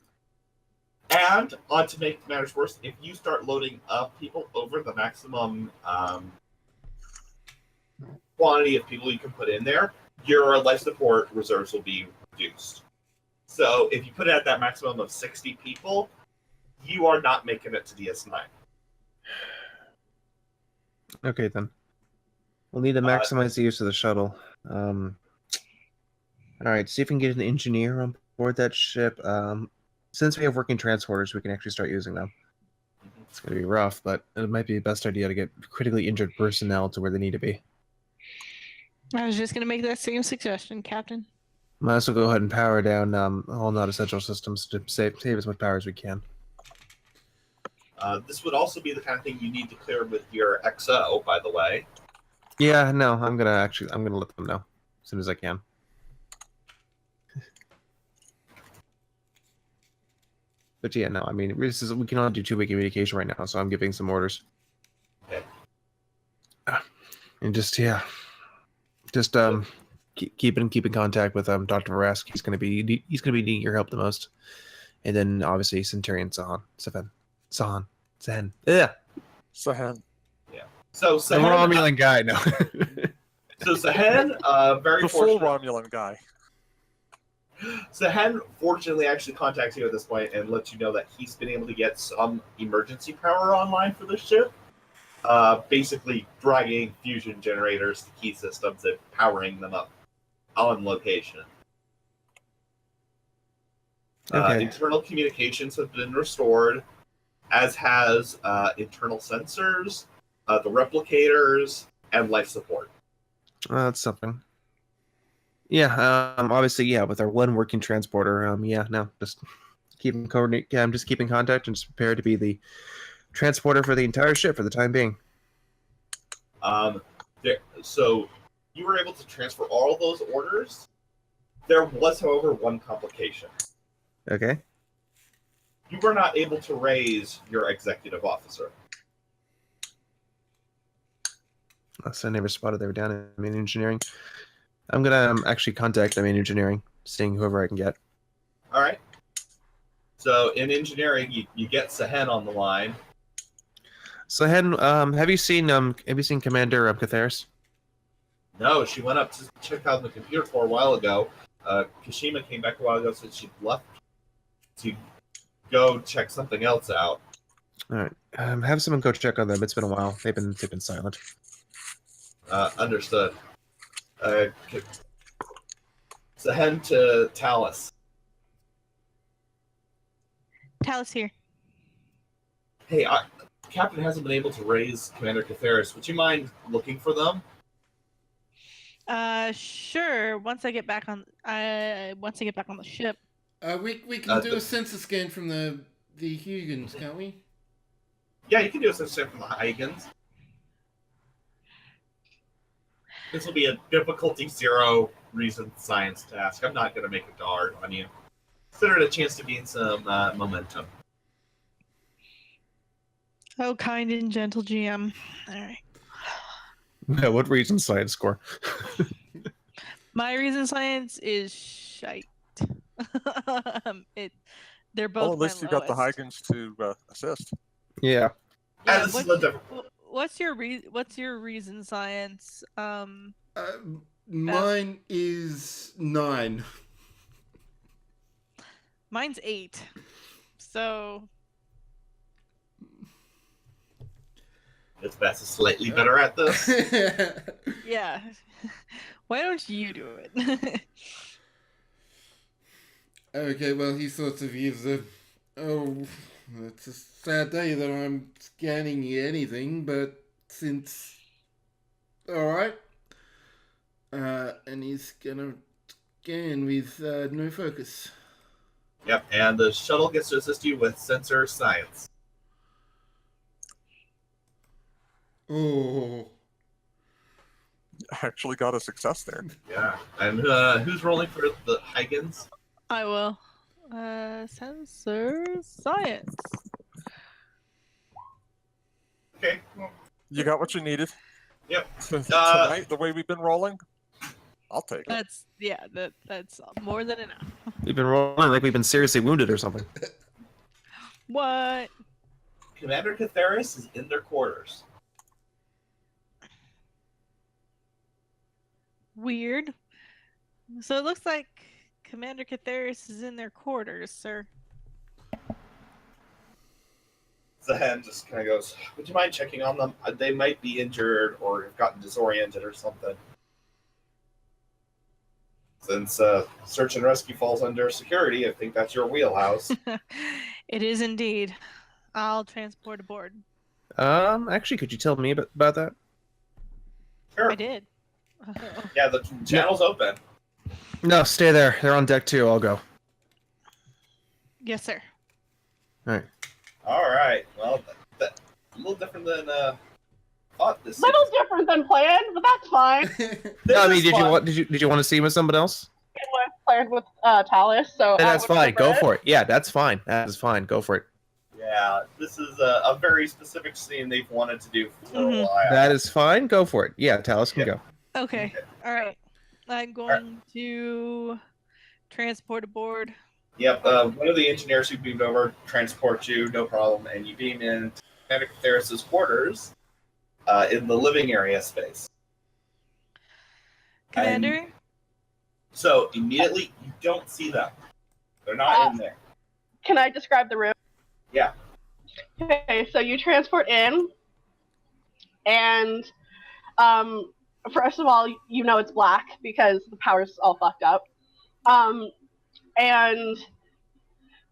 And, to make matters worse, if you start loading up people over the maximum quantity of people you can put in there, your life support reserves will be reduced. So if you put it at that maximum of 60 people, you are not making it to DS9. Okay then. We'll need to maximize the use of the shuttle. All right. See if we can get an engineer on board that ship. Since we have working transporters, we can actually start using them. It's going to be rough, but it might be the best idea to get critically injured personnel to where they need to be. I was just gonna make that same suggestion, Captain. Might as well go ahead and power down all non-essential systems to save as much power as we can. This would also be the kind of thing you need to clear with your XO, by the way. Yeah, no, I'm gonna let them know as soon as I can. But yeah, no, I mean, we can only do 2-week communication right now, so I'm giving some orders. Okay. And just keep in contact with Dr. Varask. He's gonna be needing your help the most. And then obviously Centurion Sahan. Yeah. Sahan. So The Sahan, Romulan guy, no. so Sahan, very The full fortunate. Romulan guy. Sahan fortunately actually contacts you at this point and lets you know that he's been able to get some emergency power online for the ship. Basically dragging fusion generators to key systems and powering them up on location. Okay. Internal communications have been restored, as has internal sensors, the replicators, and life support. That's something. Yeah, obviously, yeah, with our 1 working transporter, just keeping coordinate. Yeah, I'm just keeping contact and just prepared to be the transporter for the entire ship for the time being. So you were able to transfer all those orders. There was, however, one complication. Okay. You were not able to raise your executive officer. So I never spotted they were down in main engineering. I'm gonna actually contact the main engineering, seeing whoever I can get. All right. So in engineering, you get Sehen on the line. So, Hen, have you seen Commander Catheris? No, she went up to check out the computer floor a while ago. Kashima came back a while ago, said she'd left to go check something else out. All right. Have someone go check on them. It's been a while. They've been silent. Understood. Sehen to Talus. Talus here. Hey, Captain hasn't been able to raise Commander Catheris. Would you mind looking for them? Sure. Once I get back on the ship. We can do a census scan from the Huygens, can't we? Yeah, you can do a census scan from the Iconians. This will be a difficulty 0 reason science task. I'm not going to make it hard on you. Consider it a chance to gain some momentum. Oh, kind and gentle GM. All right. Yeah, what reason science score? My reason science is shite. They're both. Well, at least my you got the lowest. Huygens to assist. Yeah. Yeah, This is a different. what's your reason science? Mine is 9. Mine's 8. So It's Bess is slightly better at this. yeah. Why don't you do it? Okay, well, he sort of gives a... Oh, it's a sad day that I'm scanning anything, but since... Alright. And he's gonna scan with no focus. Yep, and the shuttle gets to assist you with sensor science. Oh. Actually got a success there. Yeah, and who's rolling for the Huygens? I will. Sensor science. Okay. Well, You got what you needed. Yep. Tonight, the way we've been rolling, I'll take it. That's more than enough. We've been rolling like we've been seriously wounded or something. What? Commander Catheris is in their quarters. Weird. So it looks like Commander Catheris is in their quarters, sir. Zahen just kind of goes, would you mind checking on them? They might be injured or have gotten disoriented or something. Since search and rescue falls under security, I think that's your wheelhouse. It is indeed. I'll transport aboard. Actually, could you tell me about that? Sure. I did. Yeah, the channel's open. No, stay there. They're on deck 2. I'll go. Yes, sir. All right. All right. Well, that's a little different than thought. This Little different than planned, but that's fine. No, I mean, did you want to see with somebody else? It was planned with Talus, so Then I that's would fine. Go prefer for it. Yeah, that's fine. That is fine. Go for it. Yeah, this is a very specific scene they've wanted to do for a while. That is fine. Go for it. Yeah, Talus can go. Okay. All right. I'm going to transport aboard. Yep, one of the engineers who beamed over transports you, no problem, and you beam in Commander Catheris' quarters in the living area space. Commander? And so immediately you don't see them. They're not in there. Can I describe the room? Yeah. Okay, so you transport in, and first of all, you know it's black because the power's all fucked up. And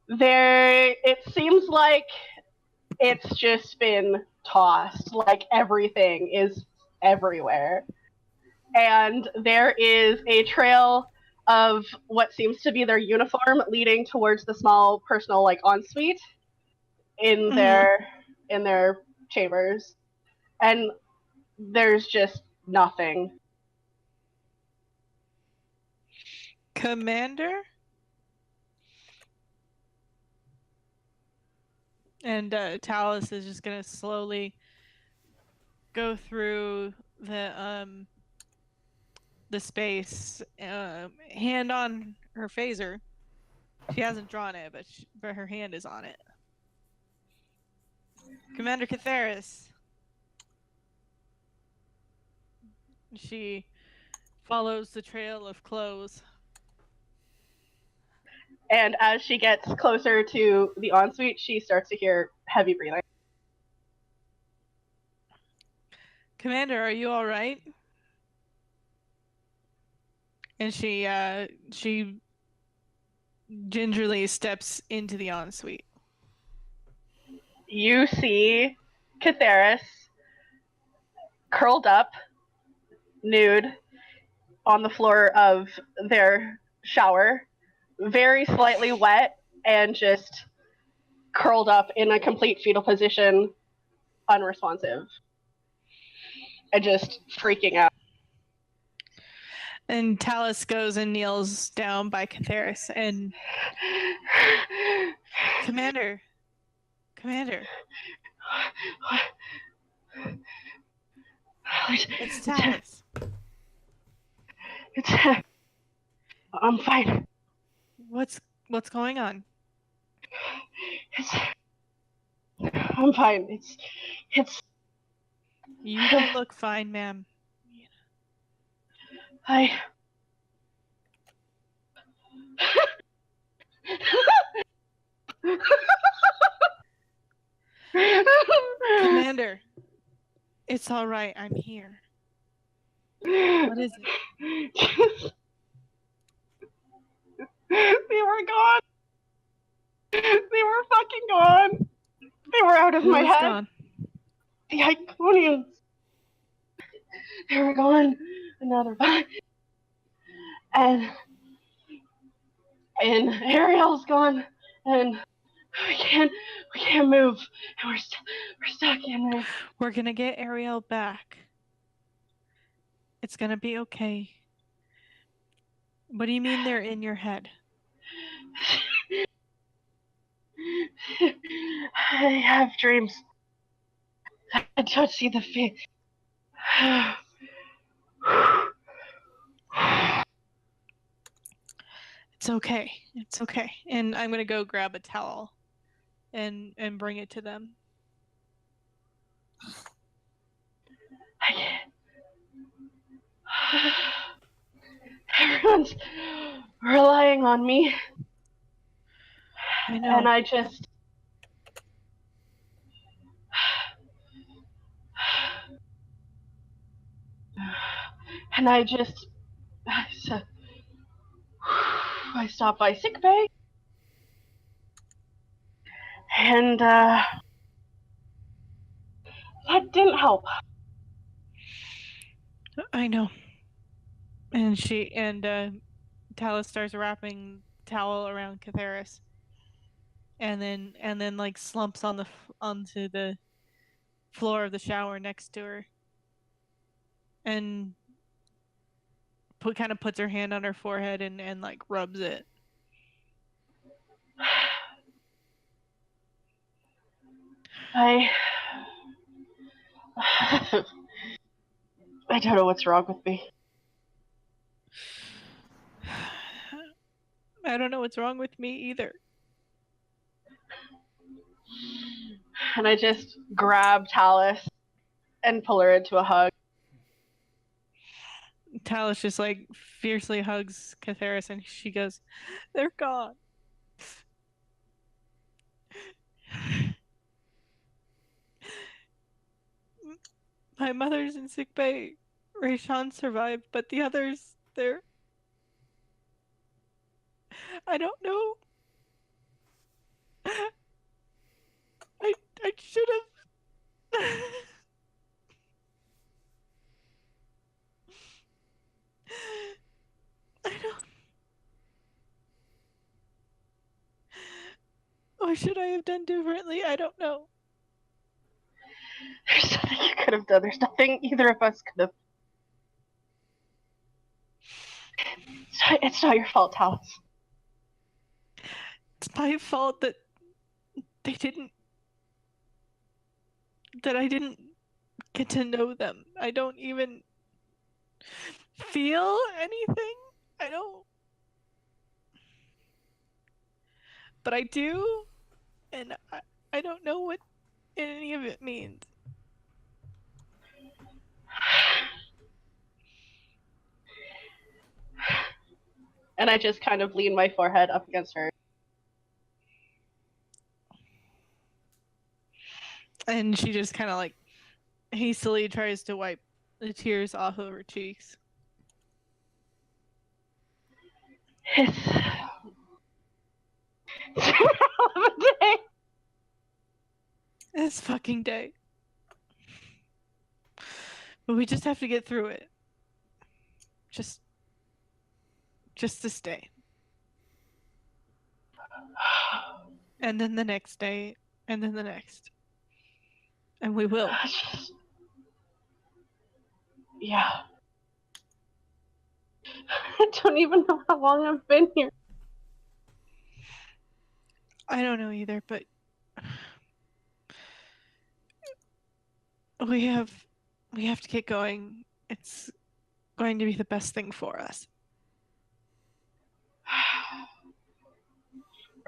it seems like it's just been tossed. Like everything is everywhere. And there is a trail of what seems to be their uniform leading towards the small personal ensuite in their chambers. And there's just nothing. Commander? And Talus is just gonna slowly go through the space, hand on her phaser. She hasn't drawn it, but her hand is on it. Commander Catheris. She follows the trail of clothes. And as she gets closer to the ensuite, she starts to hear heavy breathing. Commander, are you all right? And she gingerly steps into the ensuite. You see Catheris curled up, nude, on the floor of their shower, very slightly wet, and just curled up in a complete fetal position, unresponsive. And just freaking out. And Talus goes and kneels down by Catheris and Commander. It's Talus. I'm fine. What's going on? I'm fine. It's. You don't look fine, ma'am. Commander, it's all right. I'm here. What is it? They were gone. They were fucking gone. They were out of Who my was head. gone? The Iconians. They were gone. And now they're back. And Ariel's gone. And we can't move. And we're stuck in there. We're gonna get Ariel back. It's gonna be okay. What do you mean they're in your head? I have dreams. I don't see the face. It's okay. It's okay. And I'm gonna go grab a towel and bring it to them. I can't. Everyone's relying on me. I know. And I just. I stopped by sickbay. And that didn't help. I know. And Talus starts wrapping towel around Catheris. And then like slumps onto the floor of the shower next to her. And kind of puts her hand on her forehead and like rubs it. I don't know what's wrong with me. I don't know what's wrong with me either. And I just grab Talus and pull her into a hug. Talus just like fiercely hugs Catheris and she goes, "They're gone." My mother's in sick bay. Rayshawn survived, but the others, they're... I don't know. I should have... I don't... What should I have done differently? I don't know. There's nothing you could have done. There's nothing either of us could have. It's not your fault, Talus. It's my fault that they didn't. That I didn't get to know them. I don't even feel anything. I don't. But I do, and I don't know what any of it means. And I just kind of lean my forehead up against her. And she just kind of like hastily tries to wipe the tears off of her cheeks. It's been a hell of a day. This fucking day. But we just have to get through it. Just this day. And then the next day, and then the next. And we will. Yeah. I don't even know how long I've been here. I don't know either, but we have to get going. It's going to be the best thing for us.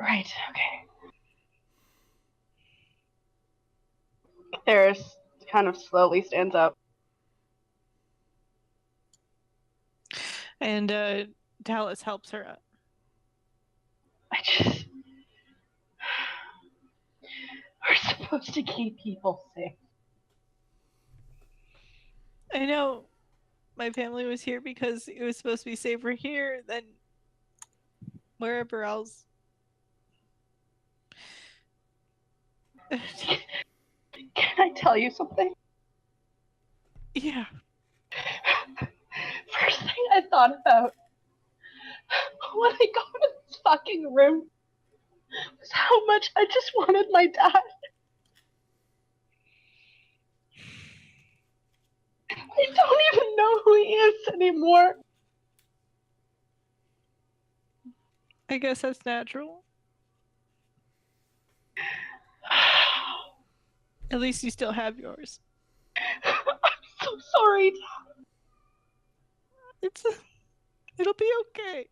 Right, okay. Theris kind of slowly stands up. And Dallas helps her up. We're supposed to keep people safe. I know my family was here because it was supposed to be safer here than wherever else. Can I tell you something? Yeah. First thing I thought about when I got in this fucking room was how much I just wanted my dad. I don't even know who he is anymore. I guess that's natural. At least you still have yours. I'm so sorry. It'll be okay.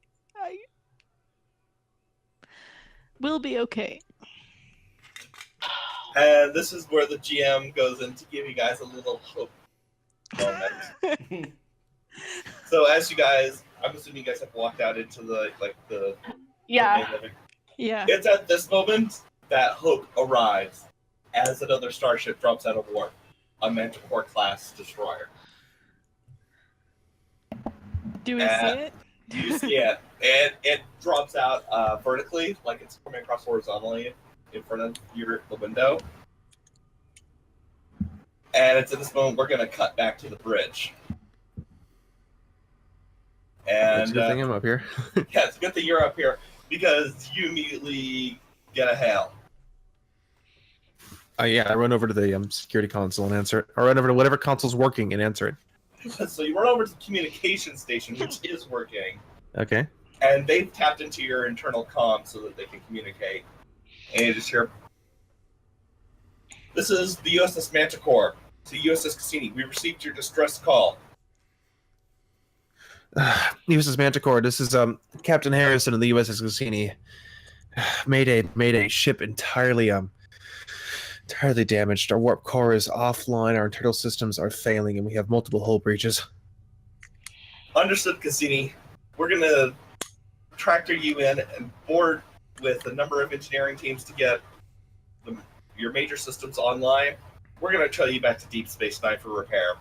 We'll be okay. And this is where the GM goes in to give you guys a little hope moment. So as you guys, I'm assuming you guys have walked out into the Yeah. main living. Yeah. It's at this moment that hope arrives as another starship drops out of warp, a Manticore-class destroyer. Do we see it? You see it. And it drops out vertically, like it's coming across horizontally in front of the window. And it's at this moment we're going to cut back to the bridge. And It's a good thing I'm up here. yeah, it's a good thing you're up here because you immediately get a hail. Yeah, I run over to the security console and answer it. Or run over to whatever console's working and answer it. So you run over to the communication station, which is working. Okay. And they've tapped into your internal comm so that they can communicate. And you just hear, "This is the USS Manticore to USS Cassini. We received your distress call." USS Manticore, this is Captain Harrison of the USS Cassini. Mayday, ship entirely damaged. Our warp core is offline, our internal systems are failing, and we have multiple hull breaches. Understood, Cassini. We're going to tractor you in and board with a number of engineering teams to get your major systems online. We're going to trail you back to Deep Space Nine for repair.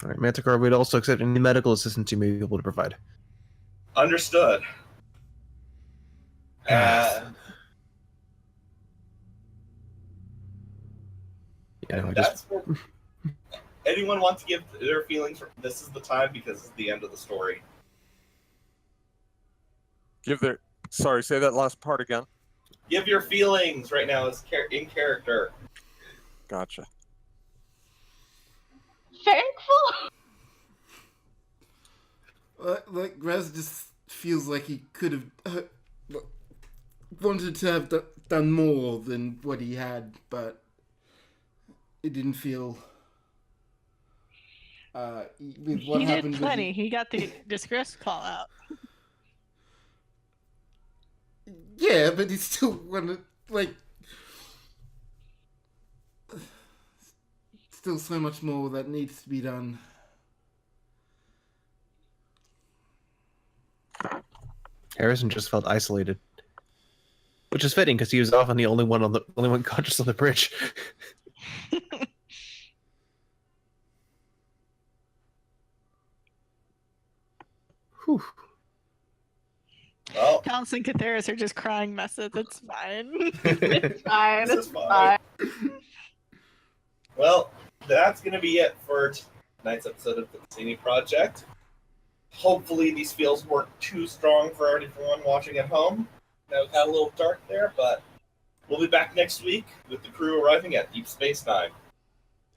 All right, Manticore, we'd also accept any medical assistance you may be able to provide. Understood. And yeah, no, that's where anyone want to give their feelings? This is the time because it's the end of the story. Sorry, say that last part again. Give your feelings right now as in character. Gotcha. thankful. Like Raz just feels like he could have wanted to have done more than what he had, but it didn't feel. With what He happened did with plenty. He got the disgrace call out. Yeah, but he still wanted still so much more that needs to be done. Harrison just felt isolated, which is fitting because he was often the only one conscious on the bridge. Whew. Well, Talents and Catheris are just crying messes. It's fine. It's fine. This It's is fine. fine. well, that's going to be it for tonight's episode of the Cassini Project. Hopefully these feels weren't too strong for everyone watching at home. That got a little dark there, but we'll be back next week with the crew arriving at Deep Space Nine.